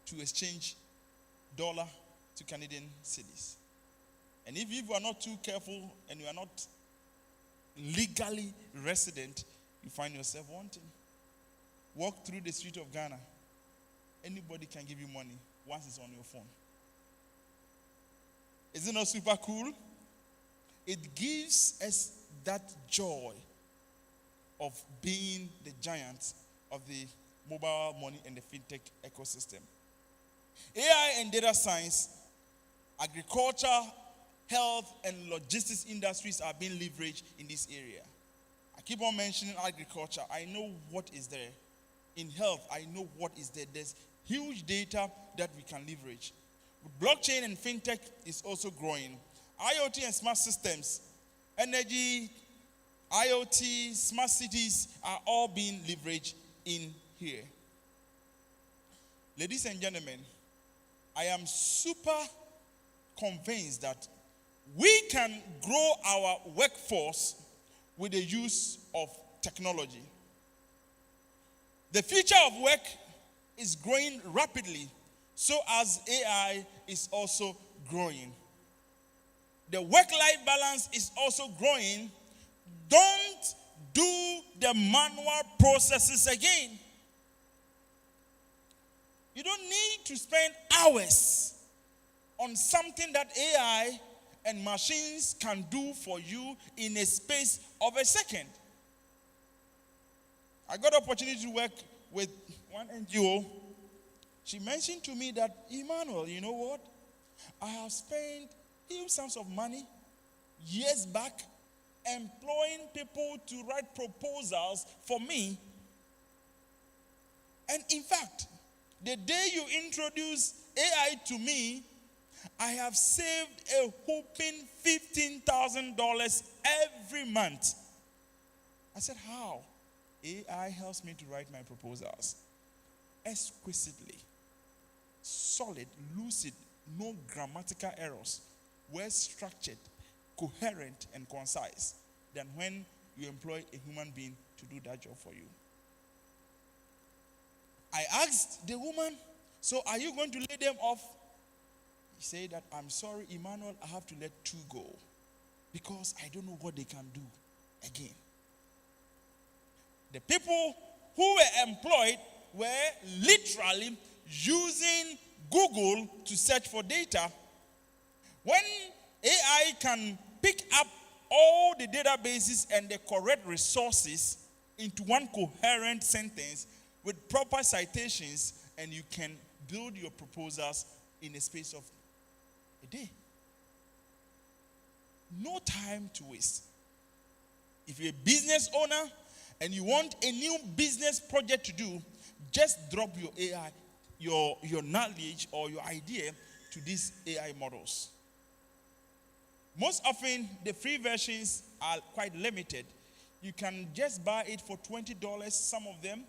to exchange dollar to Canadian cedis. And if you are not too careful and you are not legally resident, you find yourself wanting. Walk through the street of Ghana. Anybody can give you money once it's on your phone. Is it not super cool? It gives us that joy of being the giant of the mobile money and the fintech ecosystem. AI and data science, agriculture, health, and logistics industries are being leveraged in this area. I keep on mentioning agriculture. I know what is there. In health, I know what is there. There's huge data that we can leverage. Blockchain and fintech is also growing. IoT and smart systems, energy, IoT, smart cities are all being leveraged in here. Ladies and gentlemen, I am super convinced that we can grow our workforce with the use of technology. The future of work is growing rapidly, so as AI is also growing. The work-life balance is also growing. Don't do the manual processes again. You don't need to spend hours on something that AI and machines can do for you in a space of a second. I got the opportunity to work with one NGO. She mentioned to me that, Emmanuel, you know what? I have spent huge sums of money years back employing people to write proposals for me. And in fact, the day you introduce AI to me, I have saved a whopping $15,000 every month. I said, how? AI helps me to write my proposals exquisitely, solid, lucid, no grammatical errors, well structured, coherent, and concise than when you employ a human being to do that job for you. I asked the woman, so are you going to lay them off? He said that, I'm sorry, Emmanuel, I have to let 2 go because I don't know what they can do again. The people who were employed were literally using Google to search for data. When AI can pick up all the databases and the correct resources into one coherent sentence with proper citations, and you can build your proposals in a space of a day. No time to waste. If you're a business owner and you want a new business project to do, just drop your AI, your knowledge or your idea to these AI models. Most often, the free versions are quite limited. You can just buy it for $20, some of them.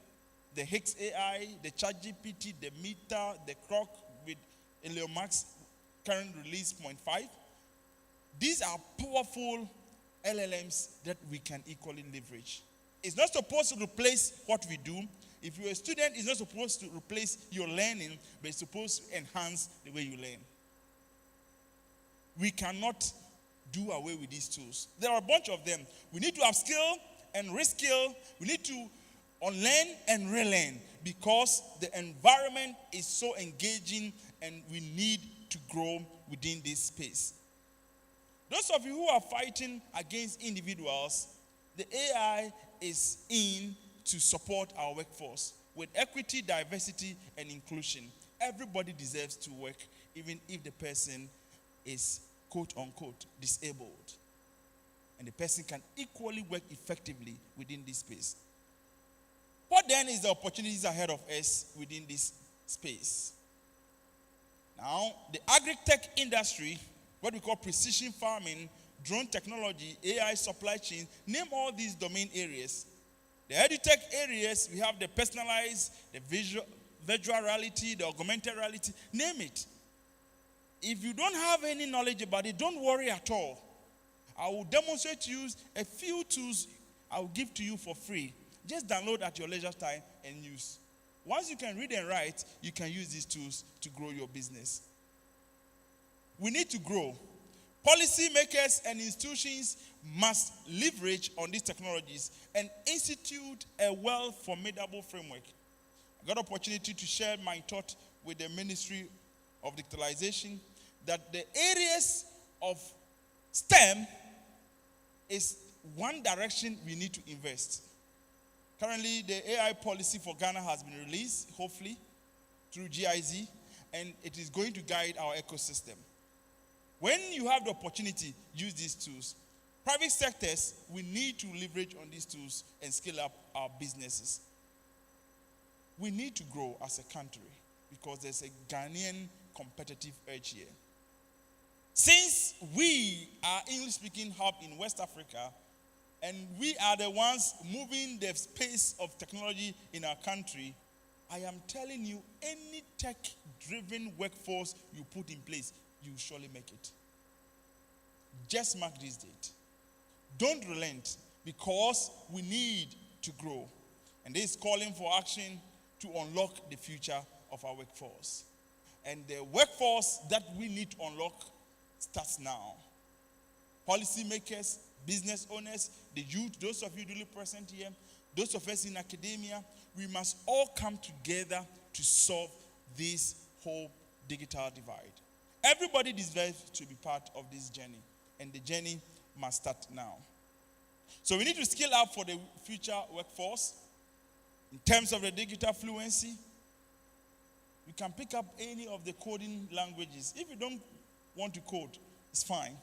The Hicks AI, the ChatGPT, the Meta, the Croc with Elon Musk current release 0.5. These are powerful LLMs that we can equally leverage. It's not supposed to replace what we do. If you're a student, it's not supposed to replace your learning, but it's supposed to enhance the way you learn. We cannot do away with these tools. There are a bunch of them. We need to upskill and reskill. We need to unlearn and relearn because the environment is so engaging and we need to grow within this space. Those of you who are fighting against individuals, the AI is in to support our workforce with equity, diversity, and inclusion. Everybody deserves to work, even if the person is quote-unquote disabled. And the person can equally work effectively within this space. What then is the opportunities ahead of us within this space? Now, the agri-tech industry, what we call precision farming, drone technology, AI supply chain, name all these domain areas. The edutech areas, we have the personalized, the virtual reality, the augmented reality, name it. If you don't have any knowledge about it, don't worry at all. I will demonstrate to you a few tools I will give to you for free. Just download at your leisure time and use. Once you can read and write, you can use these tools to grow your business. We need to grow. Policy makers and institutions must leverage on these technologies and institute a well-formidable framework. I got opportunity to share my thought with the Ministry of Digitalization that the areas of STEM is one direction we need to invest. Currently, the AI policy for Ghana has been released, hopefully, through GIZ, and it is going to guide our ecosystem. When you have the opportunity, use these tools. Private sectors, we need to leverage on these tools and scale up our businesses. We need to grow as a country because there's a Ghanaian competitive edge here. Since we are English-speaking hub in West Africa, and we are the ones moving the space of technology in our country, I am telling you, any tech-driven workforce you put in place, you will surely make it. Just mark this date. Don't relent, because we need to grow. And this is calling for action to unlock the future of our workforce. And the workforce that we need to unlock starts now. Policymakers, business owners, the youth, those of you duly present here, those of us in academia, we must all come together to solve this whole digital divide. Everybody deserves to be part of this journey, and the journey must start now. So we need to scale up for the future workforce. In terms of the digital fluency, you can pick up any of the coding languages. If you don't want to code, it's fine.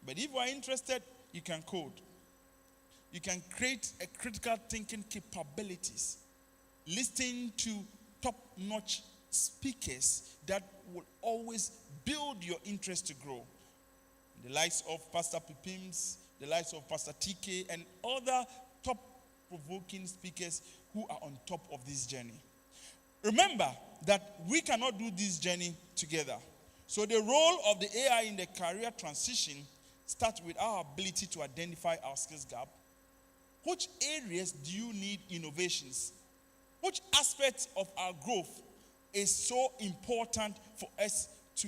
But if you are interested, you can code. You can create a critical thinking capabilities. Listen to top-notch speakers that will always build your interest to grow. The likes of Pastor Pipims, the likes of Pastor TK, and other top-provoking speakers who are on top of this journey. Remember that we cannot do this journey together. So the role of the AI in the career transition starts with our ability to identify our skills gap. Which areas do you need innovations? Which aspects of our growth is so important for us to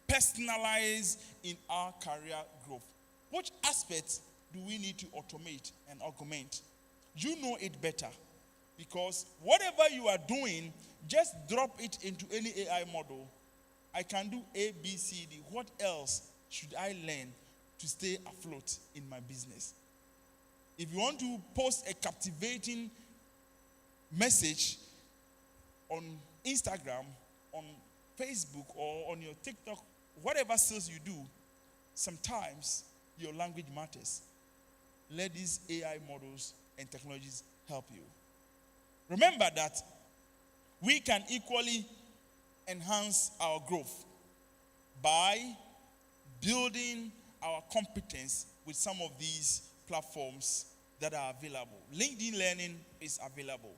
personalize in our career growth? Which aspects do we need to automate and augment? You know it better, because whatever you are doing, just drop it into any AI model. I can do A, B, C, D. What else should I learn to stay afloat in my business? If you want to post a captivating message on Instagram, on Facebook, or on your TikTok, whatever sales you do, sometimes your language matters. Let these AI models and technologies help you. Remember that we can equally enhance our growth by building our competence with some of these platforms that are available. LinkedIn Learning is available.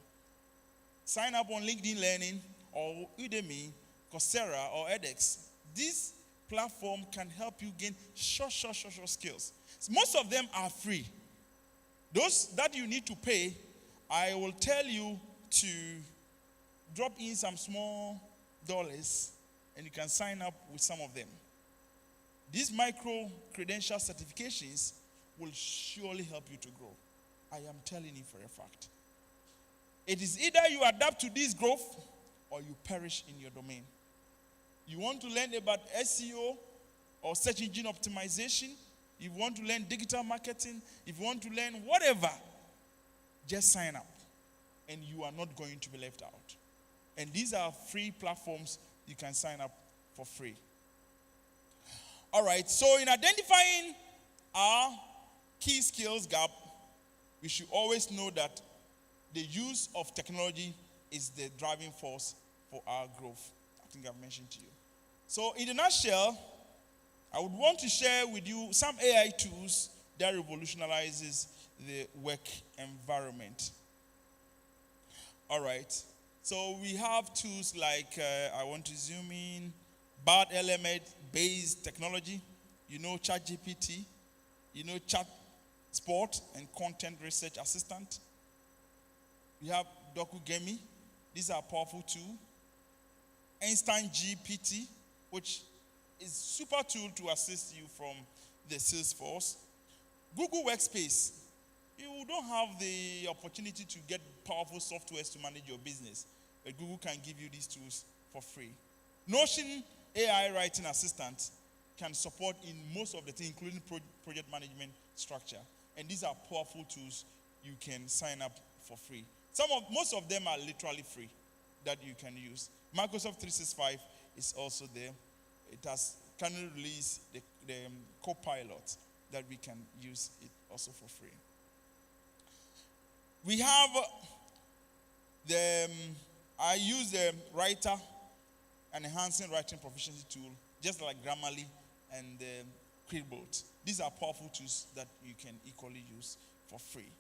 Sign up on LinkedIn Learning or Udemy, Coursera, or edX. This platform can help you gain short skills. Most of them are free. Those that you need to pay, I will tell you to drop in some small dollars and you can sign up with some of them. These micro credential certifications will surely help you to grow. I am telling you for a fact. It is either you adapt to this growth or you perish in your domain. You want to learn about SEO or search engine optimization, if you want to learn digital marketing, if you want to learn whatever, just sign up and you are not going to be left out. And these are free platforms. You can sign up for free. All right, so in identifying our key skills gap, we should always know that the use of technology is the driving force for our growth. I think I've mentioned to you. So in a nutshell, I would want to share with you some AI tools that revolutionizes the work environment. All right. So we have tools like, I want to zoom in, Bard element-based technology, ChatGPT, ChatSpot and content research assistant. We have DokuGemi. These are powerful tools. Instant GPT, which is super tool to assist you from the Salesforce. Google Workspace. You don't have the opportunity to get powerful softwares to manage your business, but Google can give you these tools for free. Notion AI writing assistant can support in most of the things, including project management structure. And these are powerful tools you can sign up for free. Most of them are literally free that you can use. Microsoft 365 is also there. It has currently released the Copilot that we can use it also for free. We have I use the writer and enhancing writing proficiency tool, just like Grammarly and Quillbot. These are powerful tools that you can equally use for free.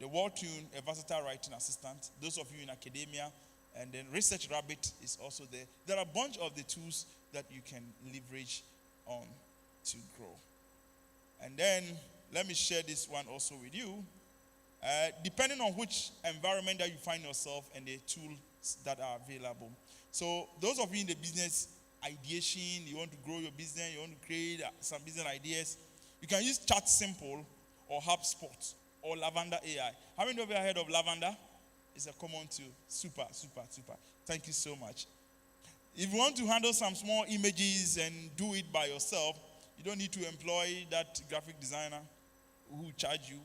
The WordTune, a versatile writing assistant. Those of you in academia, and then Research Rabbit is also there. There are a bunch of the tools that you can leverage on to grow. And then let me share this one also with you. Depending on which environment that you find yourself and the tools that are available. So those of you in the business ideation, you want to grow your business, you want to create some business ideas, you can use ChatSimple or HubSpot or Lavender AI. How many of you have heard of Lavender? It's a common tool. Super. Thank you so much. If you want to handle some small images and do it by yourself, you don't need to employ that graphic designer who charge you.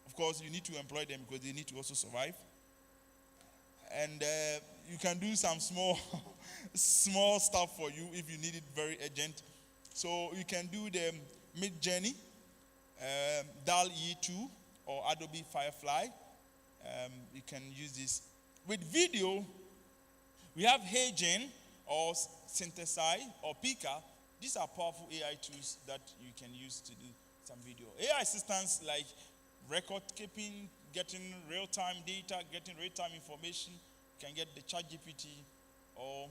Of course, you need to employ them because they need to also survive. And you can do some small stuff for you if you need it very urgent. So you can do the Midjourney, DALL-E 2, or Adobe Firefly. You can use this. With video, we have HeyGen or Synthesize or Pika. These are powerful AI tools that you can use to do some video. AI assistants like record keeping, getting real-time data, getting real-time information. You can get the ChatGPT or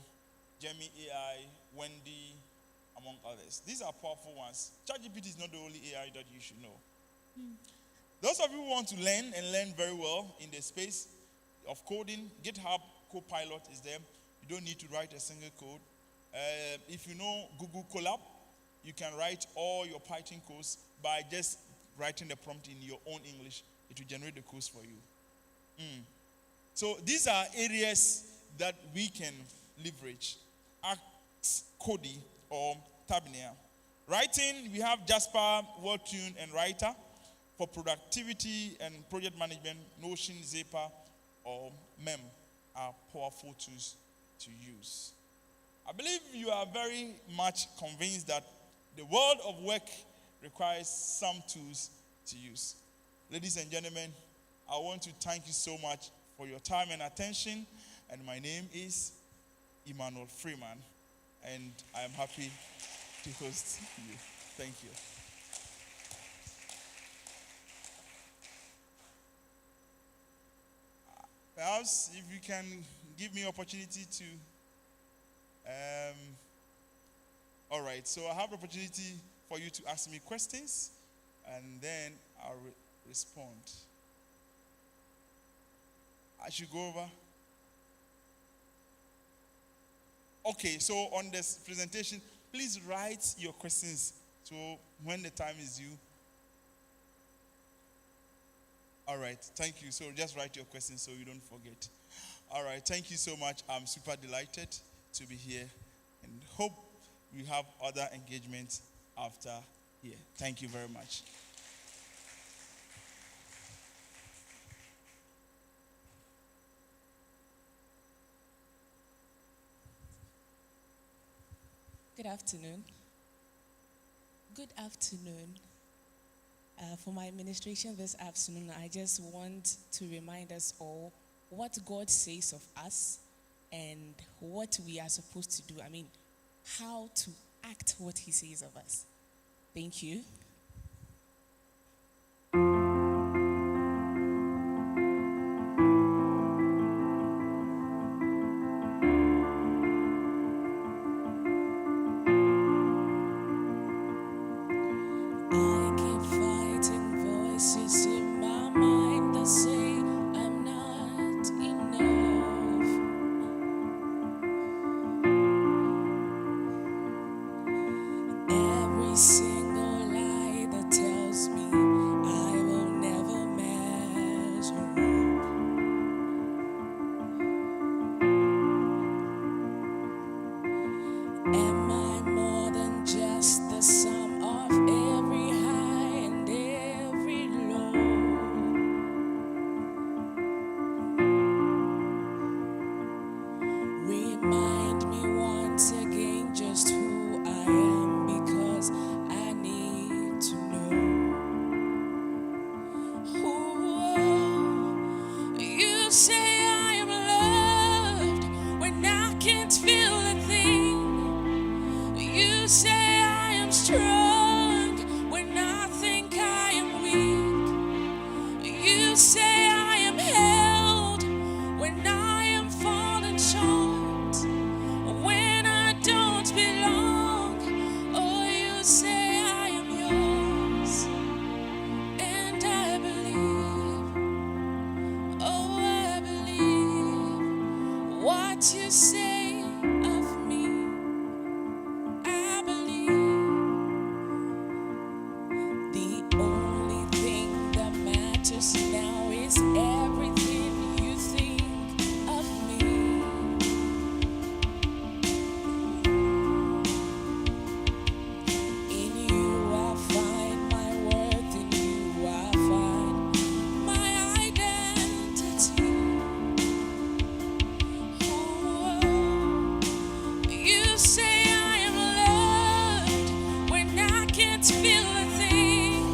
Gemini AI, Wendy, among others. These are powerful ones. ChatGPT is not the only AI that you should know. Those of you who want to learn and learn very well in the space of coding, GitHub Copilot is there. You don't need to write a single code. If you know Google Colab, you can write all your Python codes by just writing the prompt in your own English. It will generate the codes for you. So these are areas that we can leverage. Ask Cody or Tabnia. Writing, we have Jasper, WordTune, and Writer. For productivity and project management, Notion, Zapier, or Mem are powerful tools to use. I believe you are very much convinced that the world of work requires some tools to use. Ladies and gentlemen, I want to thank you so much for your time and attention. And my name is Emmanuel Freeman, and I am happy to host you. Thank you. Perhaps if you can give me opportunity to, all right, so I have the opportunity for you to ask me questions, and then I'll respond. I should go over. Okay, so on this presentation, please write your questions. So when the time is due. All right, thank you. So just write your questions so you don't forget. All right, thank you so much. I'm super delighted to be here and hope we have other engagements after here. Thank you very much. Good afternoon. Good afternoon. For my administration this afternoon, I just want to remind us all what God says of us and what we are supposed to do. I mean, how to act what He says of us. Thank you. I keep fighting voices in my mind that say I'm not enough. Every single lie that tells me I will never measure up. Am I more than just the sum of every high and every low? Remind me once again just who I am, because I need to know. Ooh, you say I am loved when I can't feel a thing. You say I am strong when I think I am weak. You say I am held when I am falling short, when I don't belong. Oh, you say I am yours, and I believe. Oh, I believe what you say of me. I believe. The only thing that matters now is everything you think of me. In you I find my worth, in you I find my identity. Oh, you say I am loved when I can't feel a thing.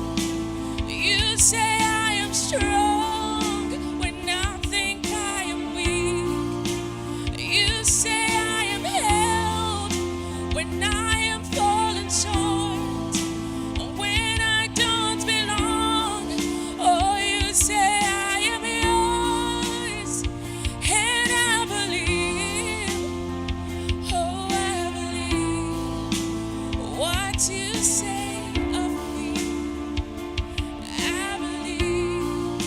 You say I am strong when I think I am weak. You say I am held when I am falling short, when I don't belong. Oh, you say I am yours, and I believe. Oh, I believe what you say of me. I believe.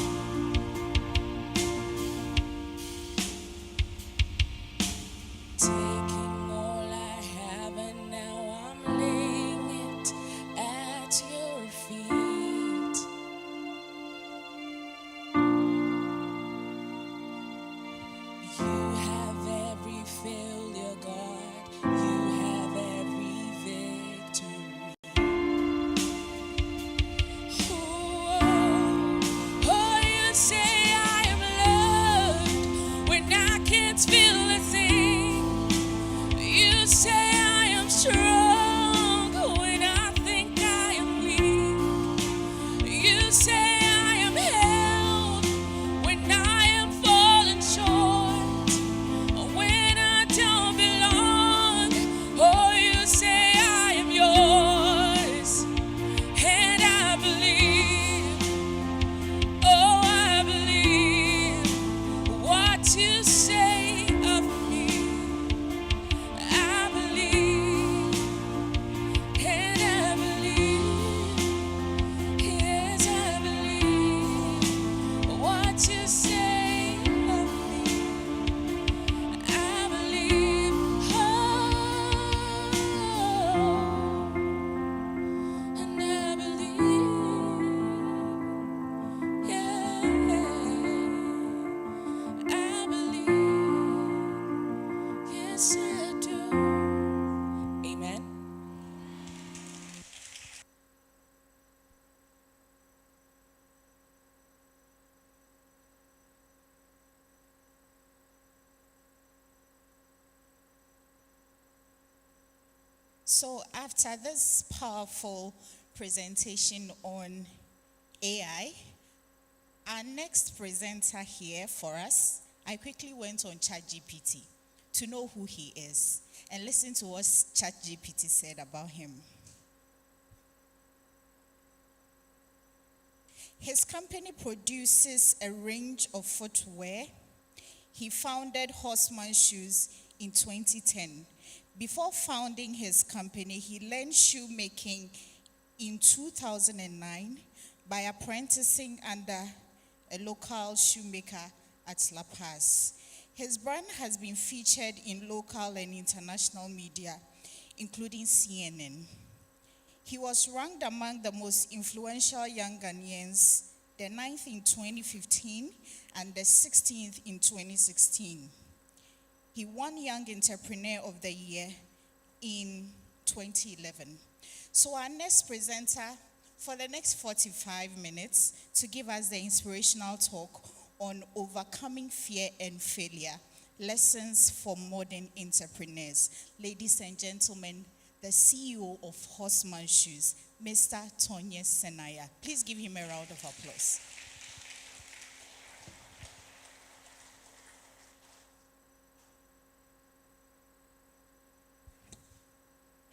Taking all I have and now I'm laying it at your feet. You have every failure, God. You have every victory. Oh, you say I am loved when I can't feel a thing. You say I am strong when I think I am weak. You say I am held when I am falling short, when I don't belong. Oh, you say I am yours, and I believe. Oh, I believe what you say of me. I believe, and I believe. Yes, I believe what you say of me. I believe. Oh, and I believe. Yeah, I believe. Yes, I do. Amen. So after this powerful presentation on AI. Our next presenter here for us, I quickly went on ChatGPT to know who he is and listen to what ChatGPT said about him. His company produces a range of footwear. He founded Horseman Shoes in 2010. Before founding his company, he learned shoemaking in 2009 by apprenticing under a local shoemaker at La Paz. His brand has been featured in local and international media, including CNN. He was ranked among the most influential young Ghanaians, the 9th in 2015 and the 16th in 2016. He won Young Entrepreneur of the Year in 2011. So our next presenter for the next 45 minutes to give us the inspirational talk on overcoming fear and failure, lessons for modern entrepreneurs. Ladies and gentlemen, the CEO of Horseman Shoes, Mr. Tonye Senaya. Please give him a round of applause.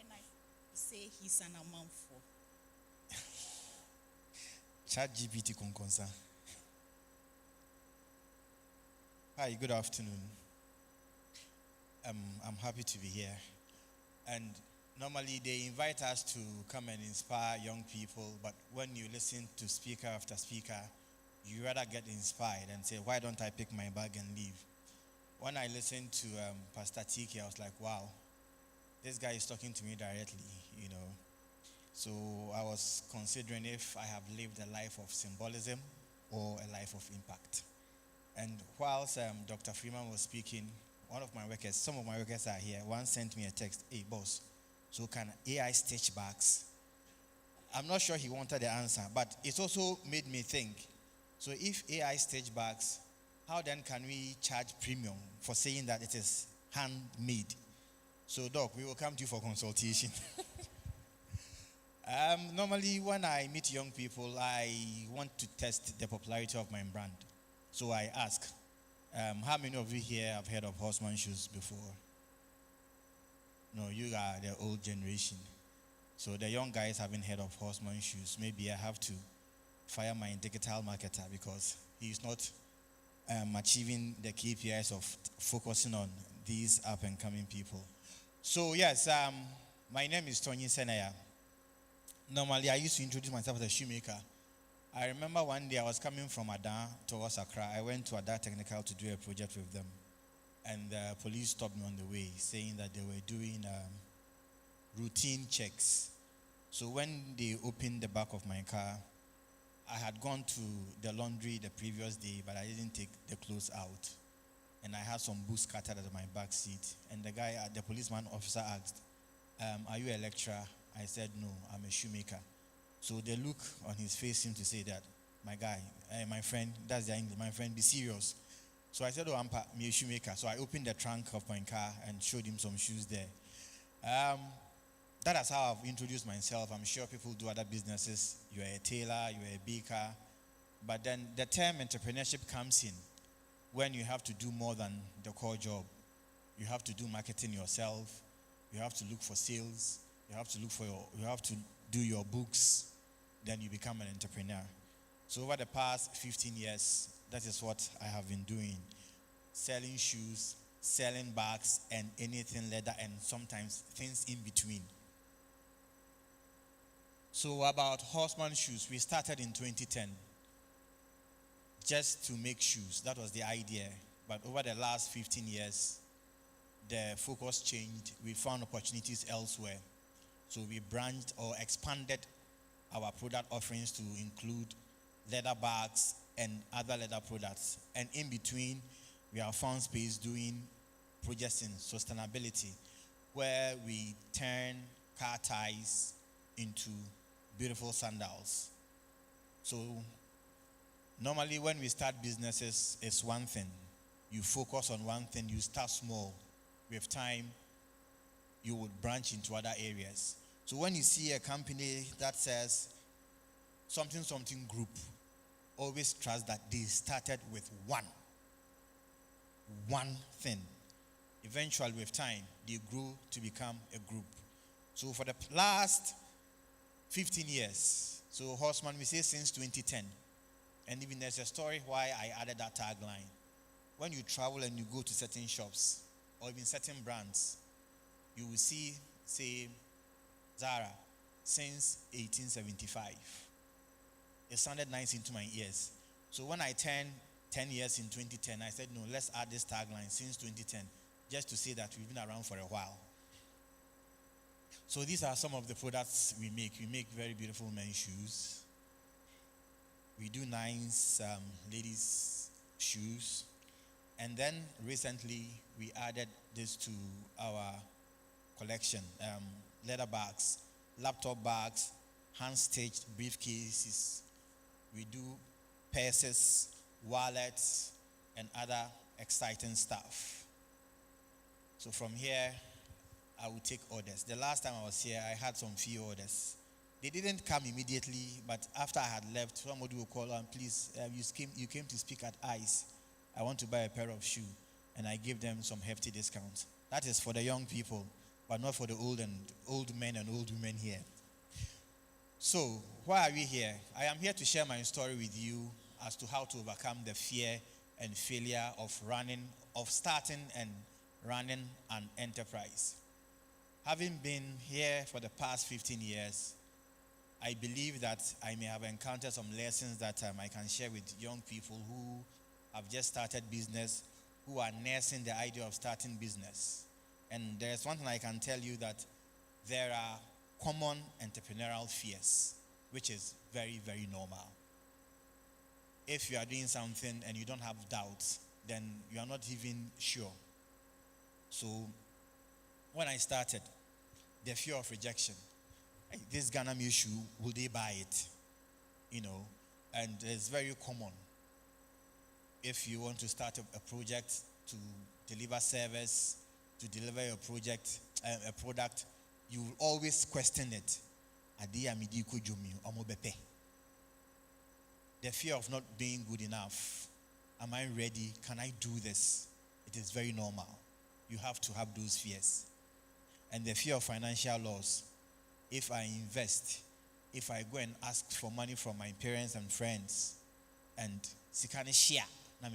And I say he's an amanfo. ChatGPT Konkonsa. Hi, good afternoon. I'm happy to be here. And normally they invite us to come and inspire young people, but when you listen to speaker after speaker, you rather get inspired and say, why don't I pick my bag and leave? When I listened to Pastor Tiki, I was like, wow, this guy is talking to me directly, you know. So I was considering if I have lived a life of symbolism or a life of impact. And whilst Dr. Freeman was speaking, some of my workers are here. One sent me a text, hey boss, so can AI stitch bags? I'm not sure he wanted the answer, but it also made me think. So if AI stitch bags, how then can we charge premium for saying that it is handmade? So Doc, we will come to you for consultation. Normally when I meet young people, I want to test the popularity of my brand. So I ask, how many of you here have heard of Horseman Shoes before? No, you are the old generation. So the young guys haven't heard of Horseman Shoes. Maybe I have to fire my digital marketer because he's not achieving the KPIs of focusing on these up and coming people. So yes, my name is Tonye Senaya. Normally I used to introduce myself as a shoemaker. I remember one day I was coming from Adan towards Accra. I went to Adan Technical to do a project with them. And the police stopped me on the way saying that they were doing routine checks. So when they opened the back of my car, I had gone to the laundry the previous day, but I didn't take the clothes out. And I had some boots scattered at my back seat. And the policeman officer asked, are you a lecturer? I said, no, I'm a shoemaker. So the look on his face seemed to say that, my guy, my friend, that's the English, my friend, be serious. So I said, oh, I'm a shoemaker. So I opened the trunk of my car and showed him some shoes there. That is how I've introduced myself. I'm sure people do other businesses. You're a tailor, you're a baker. But then the term entrepreneurship comes in when you have to do more than the core job. You have to do marketing yourself. You have to look for sales. You have to do your books. Then you become an entrepreneur. So over the past 15 years, that is what I have been doing. Selling shoes, selling bags, and anything leather, and sometimes things in between. So about Horseman Shoes, we started in 2010 just to make shoes. That was the idea. But over the last 15 years, the focus changed. We found opportunities elsewhere. So we branched or expanded our product offerings to include leather bags and other leather products. And in between, we have found space doing projects in sustainability, where we turn car ties into beautiful sandals. So normally when we start businesses, it's one thing. You focus on one thing, you start small. With time, you would branch into other areas. So when you see a company that says something group, always trust that they started with one thing. Eventually, with time, they grew to become a group. So for the last 15 years, so Horseman, we say since 2010, and even there's a story why I added that tagline. When you travel and you go to certain shops, or even certain brands, you will see, say, Zara, since 1875. It sounded nice into my ears. So when I turned 10 years in 2010, I said, no, let's add this tagline, since 2010, just to say that we've been around for a while. So these are some of the products we make. We make very beautiful men's shoes. We do nice ladies' shoes. And then recently, we added this to our collection. Leather bags, laptop bags, hand-stitched briefcases. We do purses, wallets, and other exciting stuff. So from here, I will take orders. The last time I was here, I had some few orders. They didn't come immediately, but after I had left, somebody will call and please, you came to speak at ICE. I want to buy a pair of shoes, and I give them some hefty discounts. That is for the young people, but not for the old men and old women here. So, why are we here? I am here to share my story with you as to how to overcome the fear and failure of starting and running an enterprise. Having been here for the past 15 years, I believe that I may have encountered some lessons that I can share with young people who have just started business, who are nursing the idea of starting business. And there's one thing I can tell you, that there are common entrepreneurial fears, which is very, very normal. If you are doing something and you don't have doubts, then you are not even sure. So when I started, the fear of rejection, this Ghana shoe, will they buy it? And it's very common. If you want to start a project, to deliver service, to deliver a product, you will always question it. The fear of not being good enough. Am I ready? Can I do this? It is very normal. You have to have those fears. And the fear of financial loss. If I invest, if I go and ask for money from my parents and friends, and sikane share, and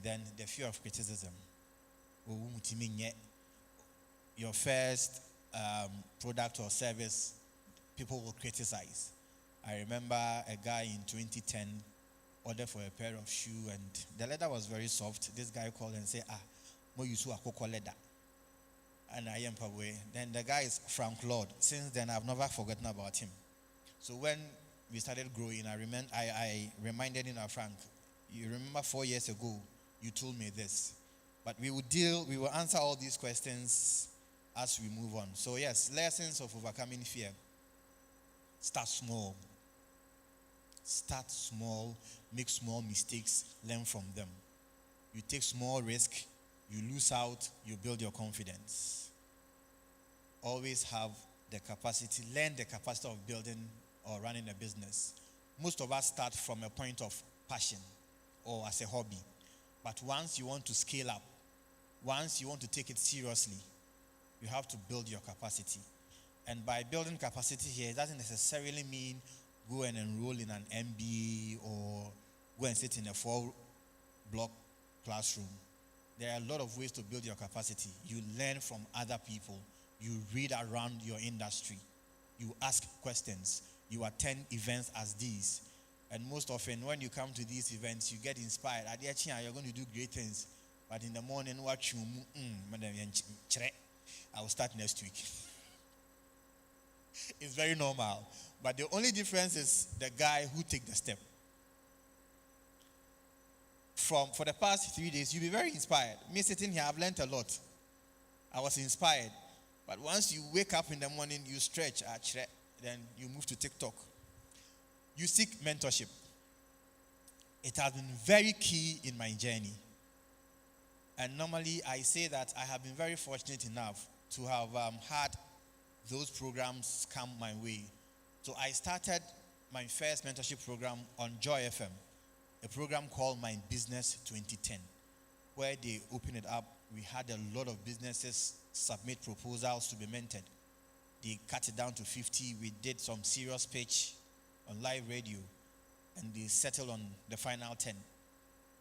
then the fear of criticism. Your first product or service, people will criticize. I remember a guy in 2010 ordered for a pair of shoes, and the leather was very soft. This guy called and said, mo yusu akoko leather. And I am away. Then the guy is Frank Lord. Since then, I've never forgotten about him. So when we started growing, I reminded him, Frank, you remember 4 years ago, you told me this. But we will answer all these questions as we move on. So yes, lessons of overcoming fear. Start small. Start small, make small mistakes, learn from them. You take small risk, you lose out, you build your confidence. Always have the capacity, learn the capacity of building or running a business. Most of us start from a point of passion or as a hobby. But once you want to scale up, once you want to take it seriously, you have to build your capacity. And by building capacity here, it doesn't necessarily mean go and enroll in an MBA or go and sit in a 4-block classroom. There are a lot of ways to build your capacity. You learn from other people. You read around your industry. You ask questions. You attend events as these. And most often, when you come to these events, you get inspired. You're going to do great things. But in the morning, I will start next week. It's very normal. But the only difference is the guy who takes the step. For the past 3 days, you'll be very inspired. Me sitting here, I've learned a lot. I was inspired. But once you wake up in the morning, you stretch, then you move to TikTok. You seek mentorship. It has been very key in my journey. And normally, I say that I have been very fortunate enough to have had those programs come my way So I started my first mentorship program on Joy FM, a program called My Business 2010, where they opened it up. We had a lot of businesses submit proposals to be mentored. They cut it down to 50. We did some serious pitch on live radio, and they settled on the final 10.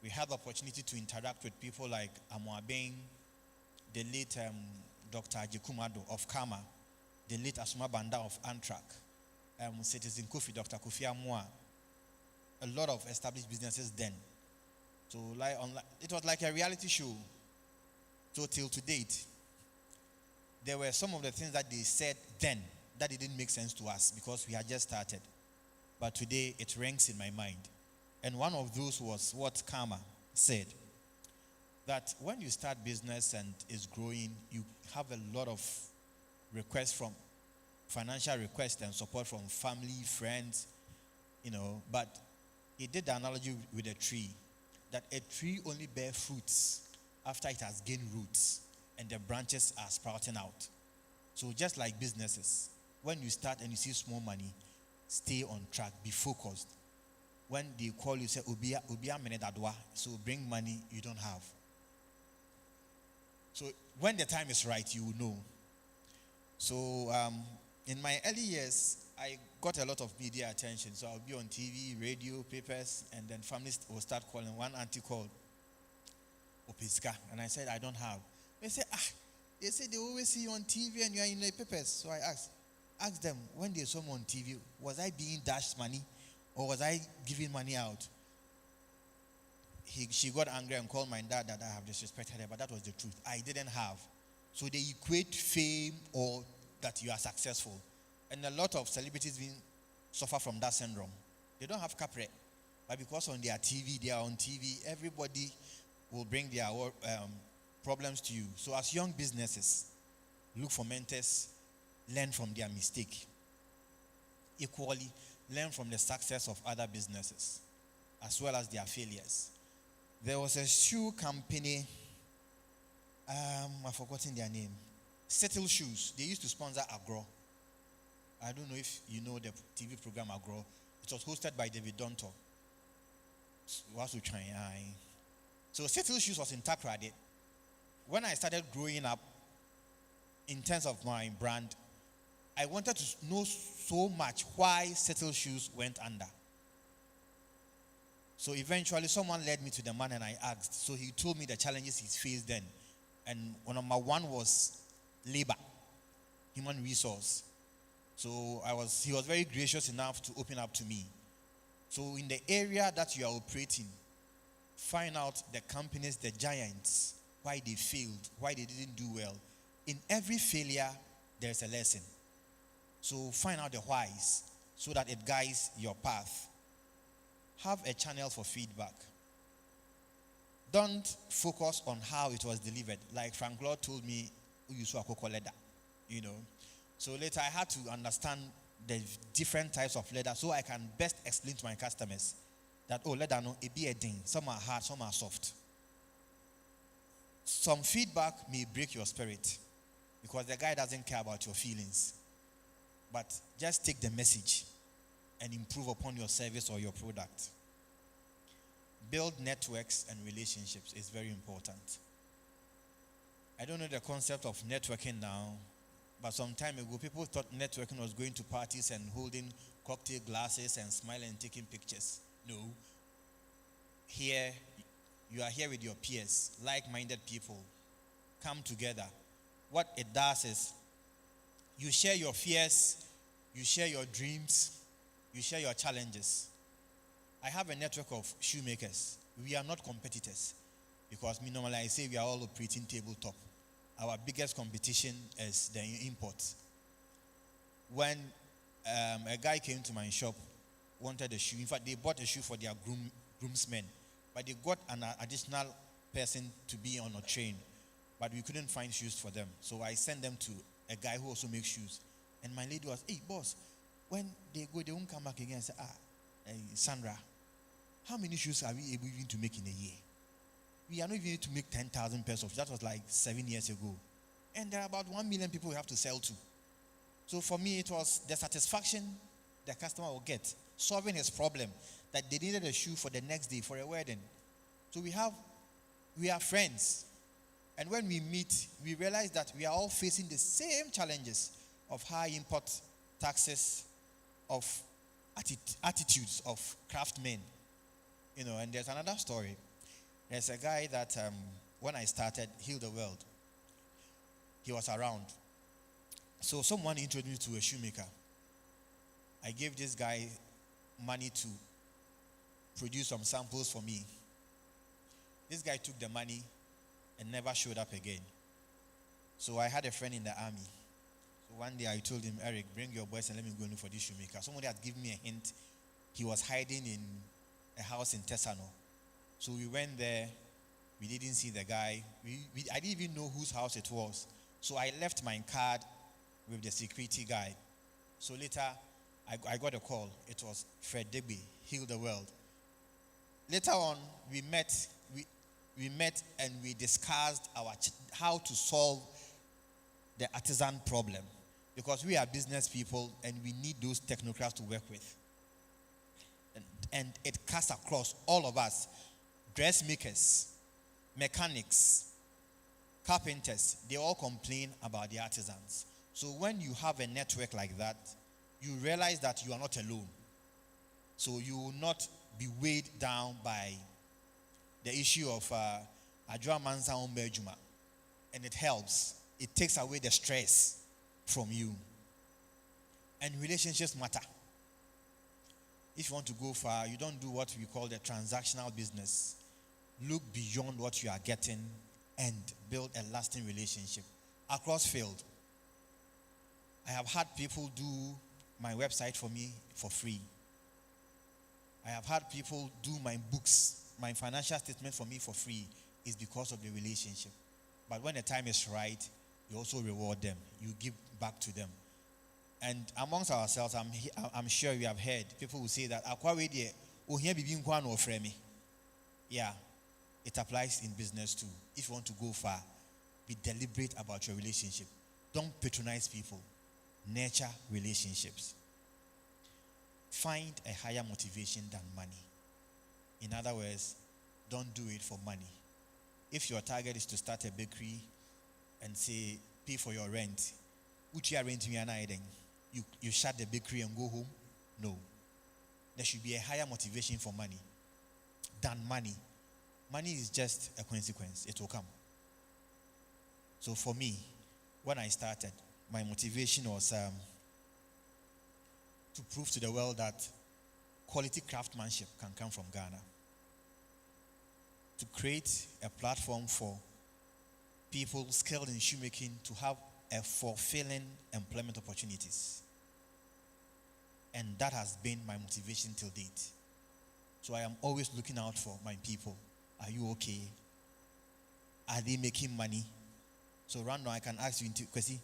We had the opportunity to interact with people like Amoa Bain, the late Dr. Ajikumado of Kama, the late Asuma Banda of Antrak, Citizen Kofi, Dr. Kofi Amwa, a lot of established businesses then. So it was like a reality show. So till to date, there were some of the things that they said then that it didn't make sense to us because we had just started. But today it ranks in my mind. And one of those was what Karma said, that when you start business and it's growing, you have a lot of requests from financial requests and support from family, friends, but he did the analogy with a tree, that a tree only bears fruits after it has gained roots and the branches are sprouting out. So just like businesses, when you start and you see small money, stay on track, be focused. When they call you, say, Ubia Menedadwa, so bring money you don't have. So when the time is right, you will know. So in my early years, I got a lot of media attention. So I'll be on TV, radio, papers, and then families will start calling. One auntie called, Opiska, and I said, I don't have. They say, they always see you on TV and you are in the papers. So I asked them, when they saw me on TV, was I being dashed money or was I giving money out? She got angry and called my dad that I have disrespected her, but that was the truth. I didn't have. So they equate fame or that you are successful. And a lot of celebrities suffer from that syndrome. They don't have capre, but because on their TV, they are on TV, everybody will bring their problems to you. So as young businesses, look for mentors, learn from their mistake. Equally, learn from the success of other businesses, as well as their failures. There was a shoe company, I've forgotten their name, Settle Shoes. They used to sponsor Agro. I don't know if you know the TV program Agro. It was hosted by David Donto. So Settle Shoes was in Takrady. When I started growing up, in terms of my brand, I wanted to know so much why Settle Shoes went under. So eventually someone led me to the man and I asked. So he told me the challenges he faced then. And number one was labor, human resource. So he was very gracious enough to open up to me. So in the area that you are operating, find out the companies, the giants, why they failed, why they didn't do well. In every failure, there's a lesson. So find out the whys so that it guides your path. Have a channel for feedback. Don't focus on how it was delivered. Like Frank Lord told me, So later I had to understand the different types of leather so I can best explain to my customers that, leather, no, it be a thing. Some are hard, some are soft. Some feedback may break your spirit because the guy doesn't care about your feelings. But just take the message and improve upon your service or your product. Build networks and relationships is very important. I don't know the concept of networking now, but some time ago, people thought networking was going to parties and holding cocktail glasses and smiling and taking pictures. No. Here, you are here with your peers, like-minded people. Come together. What it does is, you share your fears, you share your dreams, you share your challenges. I have a network of shoemakers. We are not competitors because normally I say we are all operating tabletop. Our biggest competition is the imports. When a guy came to my shop, wanted a shoe. In fact, they bought a shoe for their groomsmen, but they got an additional person to be on a train, but we couldn't find shoes for them. So I sent them to a guy who also makes shoes. And my lady was, hey, boss, when they go, they won't come back again and say, Sandra, how many shoes are we able even to make in a year? We are not even able to make 10,000 pairs of shoes. That was like 7 years ago. And there are about 1 million people we have to sell to. So for me, it was the satisfaction the customer will get, solving his problem that they needed a shoe for the next day for a wedding. So we are friends. And when we meet, we realize that we are all facing the same challenges of high import taxes, of attitudes of craftsmen. And there's another story. There's a guy that when I started Heal the World, he was around. So someone introduced me to a shoemaker. I gave this guy money to produce some samples for me. This guy took the money and never showed up again. So I had a friend in the army. So one day I told him, Eric, bring your boys and let me go look for this shoemaker. Somebody had given me a hint. He was hiding in a house in Tesano. So we went there. We didn't see the guy. I didn't even know whose house it was. So I left my card with the security guy. So later, I got a call. It was Fred Degbe, Heal the World. Later on, we met and we discussed how to solve the artisan problem, because we are business people and we need those technocrats to work with. And it cuts across all of us: dressmakers, mechanics, carpenters. They all complain about the artisans. So when you have a network like that, you realize that you are not alone. So you will not be weighed down by the issue of Adwa Mansa Ombejuma. And it helps. It takes away the stress from you. And relationships matter. If you want to go far, you don't do what we call the transactional business. Look beyond what you are getting and build a lasting relationship. Across field, I have had people do my website for me for free. I have had people do my books, my financial statement for me for free. It's because of the relationship. But when the time is right, you also reward them. You give back to them. And amongst ourselves, I'm sure you have heard people who say that, yeah, it applies in business too. If you want to go far, be deliberate about your relationship. Don't patronize people. Nurture relationships. Find a higher motivation than money. In other words, don't do it for money. If your target is to start a bakery and say, pay for your rent, you shut the bakery and go home? No. There should be a higher motivation for money than money. Money is just a consequence. It will come. So for me, when I started, my motivation was to prove to the world that quality craftsmanship can come from Ghana. To create a platform for people skilled in shoemaking to have a fulfilling employment opportunities. And that has been my motivation till date. So I am always looking out for my people. Are you okay? Are they making money? So right now I can ask you, Kwesi,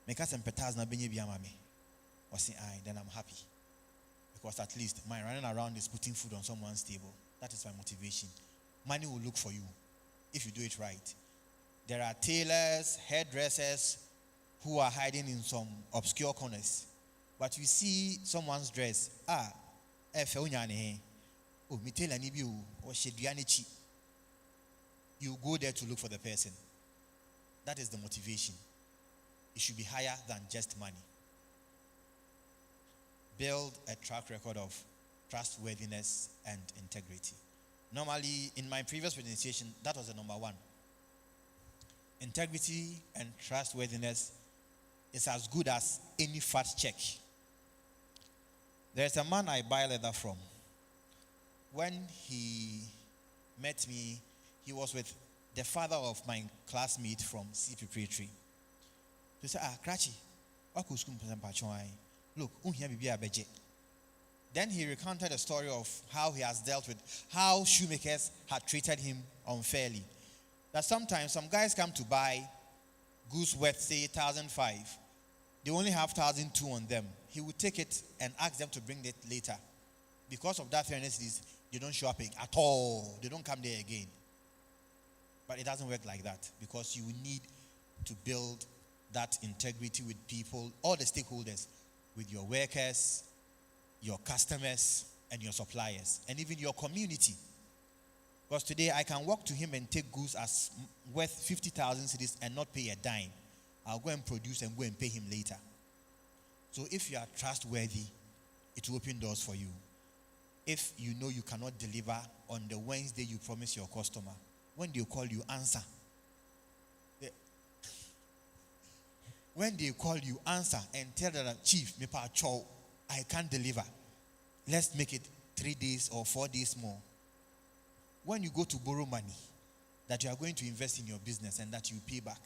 make us some petas na benye biamame. Or say, then I'm happy. Because at least my running around is putting food on someone's table. That is my motivation. Money will look for you if you do it right. There are tailors, hairdressers who are hiding in some obscure corners. But you see someone's dress, you go there to look for the person. That is the motivation. It should be higher than just money. Build a track record of trustworthiness and integrity. Normally, in my previous presentation, that was the number one. Integrity and trustworthiness is as good as any fat check. There's a man I buy leather from. When he met me, he was with the father of my classmate from C Preparatory. He said, Krachi, look, then he recounted a story of how he has dealt with how shoemakers had treated him unfairly. That sometimes some guys come to buy goods worth, say, 1,500. They only have 1,200 on them. He would take it and ask them to bring it later. Because of that fairness, they don't show up at all. They don't come there again. But it doesn't work like that, because you need to build that integrity with people, all the stakeholders, with your workers, your customers, and your suppliers, and even your community. Because today I can walk to him and take goods as worth 50,000 cedis and not pay a dime. I'll go and produce and go and pay him later. So if you are trustworthy, it will open doors for you. If you know you cannot deliver on the Wednesday you promise your customer, when they call you, answer. When they call you, answer and tell them, Chief, I can't deliver. Let's make it 3 days or 4 days more. When you go to borrow money that you are going to invest in your business and that you pay back,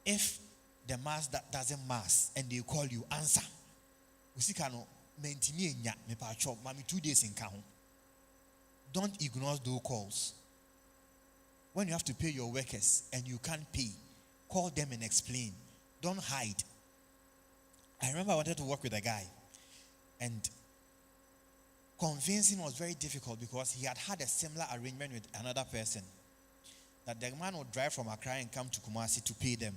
if the mass that doesn't mass and they call you, answer. Mami 2 days in count. Don't ignore those calls. When you have to pay your workers and you can't pay, call them and explain. Don't hide. I remember I wanted to work with a guy, and convincing was very difficult because he had a similar arrangement with another person. That the man would drive from Accra and come to Kumasi to pay them.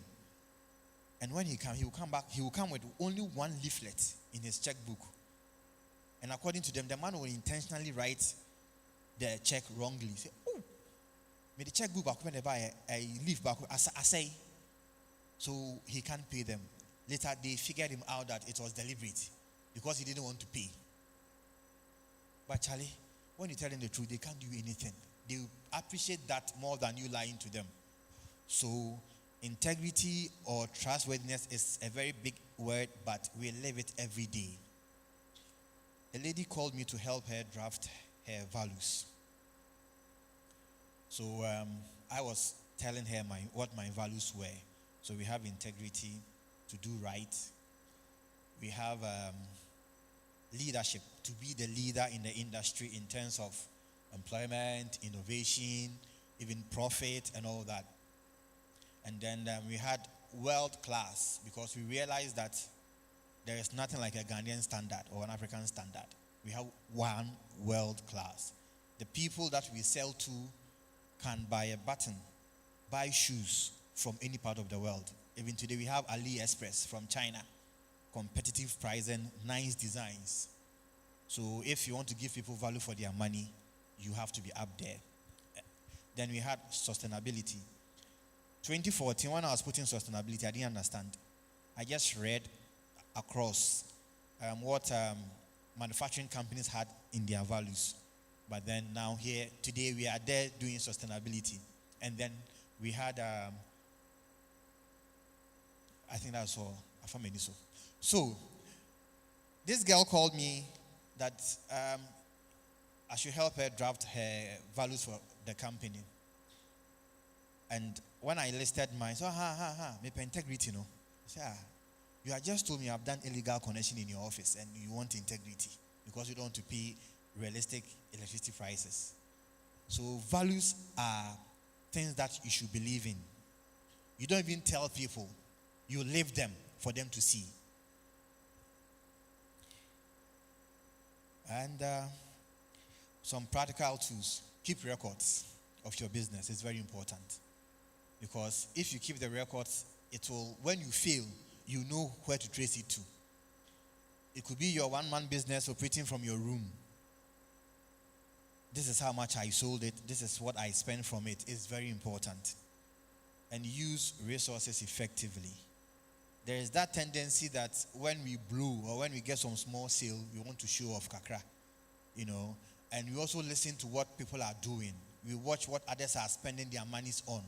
And when he will come back, he will come with only one leaflet in his checkbook. And according to them, the man will intentionally write the check wrongly. Say, oh, may the checkbook back when they buy a leaf back. I say, so he can't pay them. Later, they figured him out that it was deliberate because he didn't want to pay. But Charlie, when you tell them the truth, they can't do anything. They appreciate that more than you lying to them. So, integrity or trustworthiness is a very big word, but we live it every day. A lady called me to help her draft her values. So I was telling her what my values were. So we have integrity, to do right. We have leadership, to be the leader in the industry in terms of employment, innovation, even profit and all that. And then we had world class, because we realized that there is nothing like a Ghanaian standard or an African standard. We have one world class. The people that we sell to can buy a button, buy shoes from any part of the world. Even today we have AliExpress from China. Competitive pricing, nice designs. So if you want to give people value for their money, you have to be up there. Then we had sustainability. 2014, when I was putting sustainability, I didn't understand. I just read across what manufacturing companies had in their values. But then now here, today we are there doing sustainability. And then we had, I think that's all. So, this girl called me that I should help her draft her values for the company. And when I listed mine, so me integrity, no. I said, you have just told me I've done illegal connection in your office and you want integrity because you don't want to pay realistic electricity prices. So values are things that you should believe in. You don't even tell people, you live them for them to see. And some practical tools. Keep records of your business. It's very important. Because if you keep the records, it will, when you fail, you know where to trace it to. It could be your one-man business operating from your room. This is how much I sold it. This is what I spent from it. It's very important. And use resources effectively. There is that tendency that when we blow or when we get some small sale, we want to show off kakra, and we also listen to what people are doing. We watch what others are spending their monies on.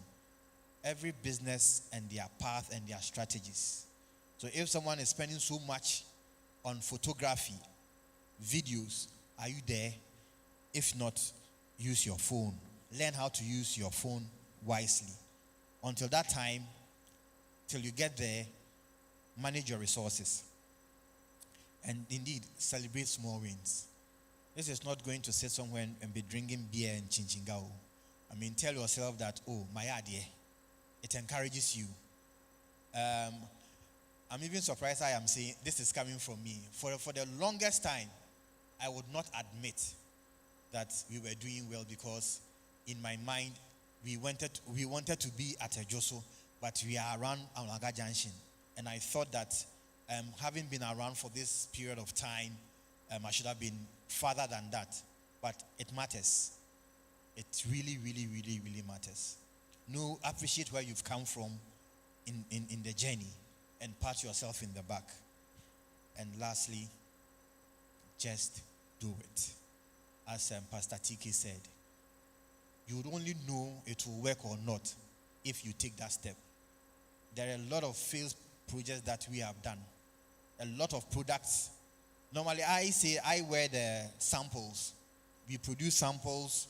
Every business and their path and their strategies. So if someone is spending so much on photography, videos, are you there? If not, use your phone. Learn how to use your phone wisely. Until that time, till you get there, manage your resources. And indeed, celebrate small wins. This is not going to sit somewhere and be drinking beer and chinchingao. Tell yourself that, my idea. It encourages you. I'm even surprised I am saying this is coming from me. For the longest time, I would not admit that we were doing well because in my mind, we wanted to be at a Joso, but we are around Alaga Junction. And I thought that having been around for this period of time, I should have been farther than that. But it matters. It really, really, really, really matters. No, appreciate where you've come from in the journey and pat yourself in the back. And lastly, just do it. As Pastor Tiki said, you would only know it will work or not if you take that step. There are a lot of failed projects that we have done. A lot of products. Normally, I wear the samples. We produce samples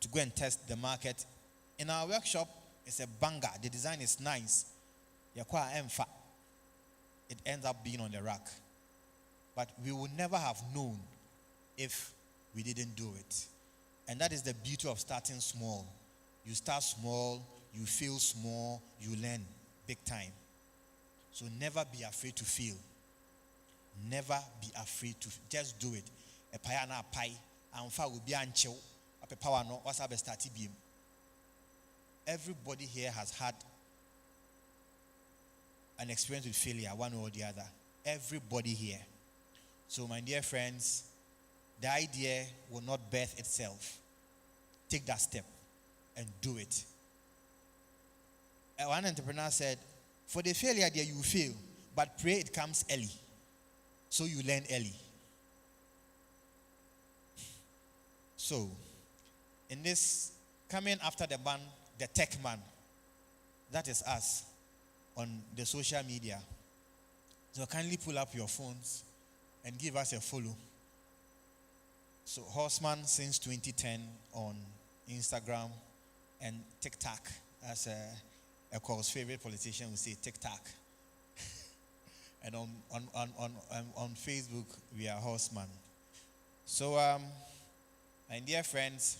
to go and test the market. In our workshop, it's a banger. The design is nice. It ends up being on the rack. But we would never have known if we didn't do it. And that is the beauty of starting small. You start small, you fail small, you learn big time. So never be afraid to fail. Never be afraid to just do it. A pie na pie, amfa will be ancho. A power no what's up start beam. Everybody here has had an experience with failure, one or the other. Everybody here. So my dear friends, the idea will not birth itself. Take that step and do it. One entrepreneur said, for the failure idea you will fail, but pray it comes early. So you learn early. So, in this, coming after the man, the tech man, that is us on the social media. So kindly pull up your phones and give us a follow. So Horseman since 2010 on Instagram and TikTok, as a course favorite politician would say TikTok. And on Facebook we are Horseman. So my dear friends,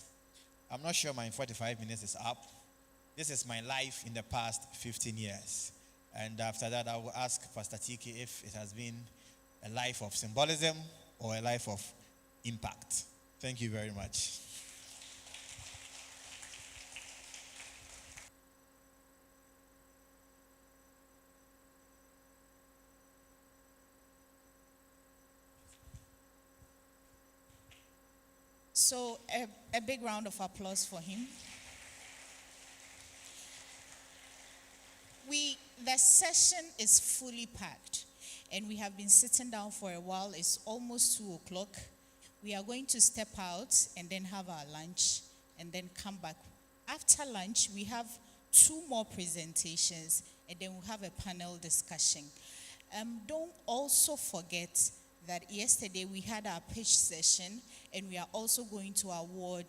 I'm not sure my 45 minutes is up. This is my life in the past 15 years. And after that, I will ask Pastor Tiki if it has been a life of symbolism or a life of impact. Thank you very much. So a big round of applause for him. The session is fully packed and we have been sitting down for a while. It's almost 2:00. We are going to step out and then have our lunch and then come back. After lunch, we have 2 more presentations and then we'll have a panel discussion. Don't also forget that yesterday we had our pitch session and we are also going to award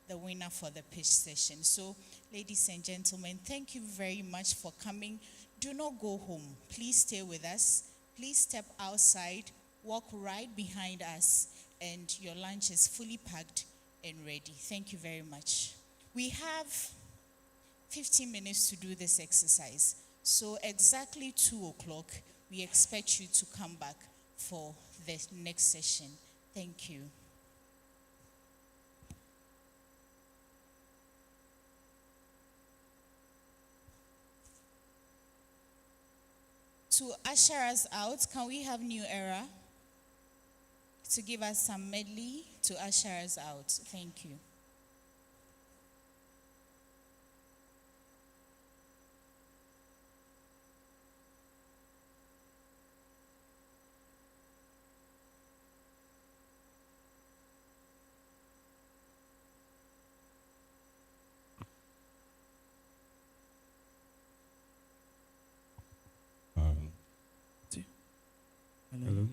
the winner for the pitch session. So, ladies and gentlemen, thank you very much for coming. Do not go home. Please stay with us. Please step outside, walk right behind us, and your lunch is fully packed and ready. Thank you very much. We have 15 minutes to do this exercise. So exactly 2:00, we expect you to come back for the next session. Thank you. To usher us out, can we have New Era to give us some medley to usher us out? Thank you. Hello.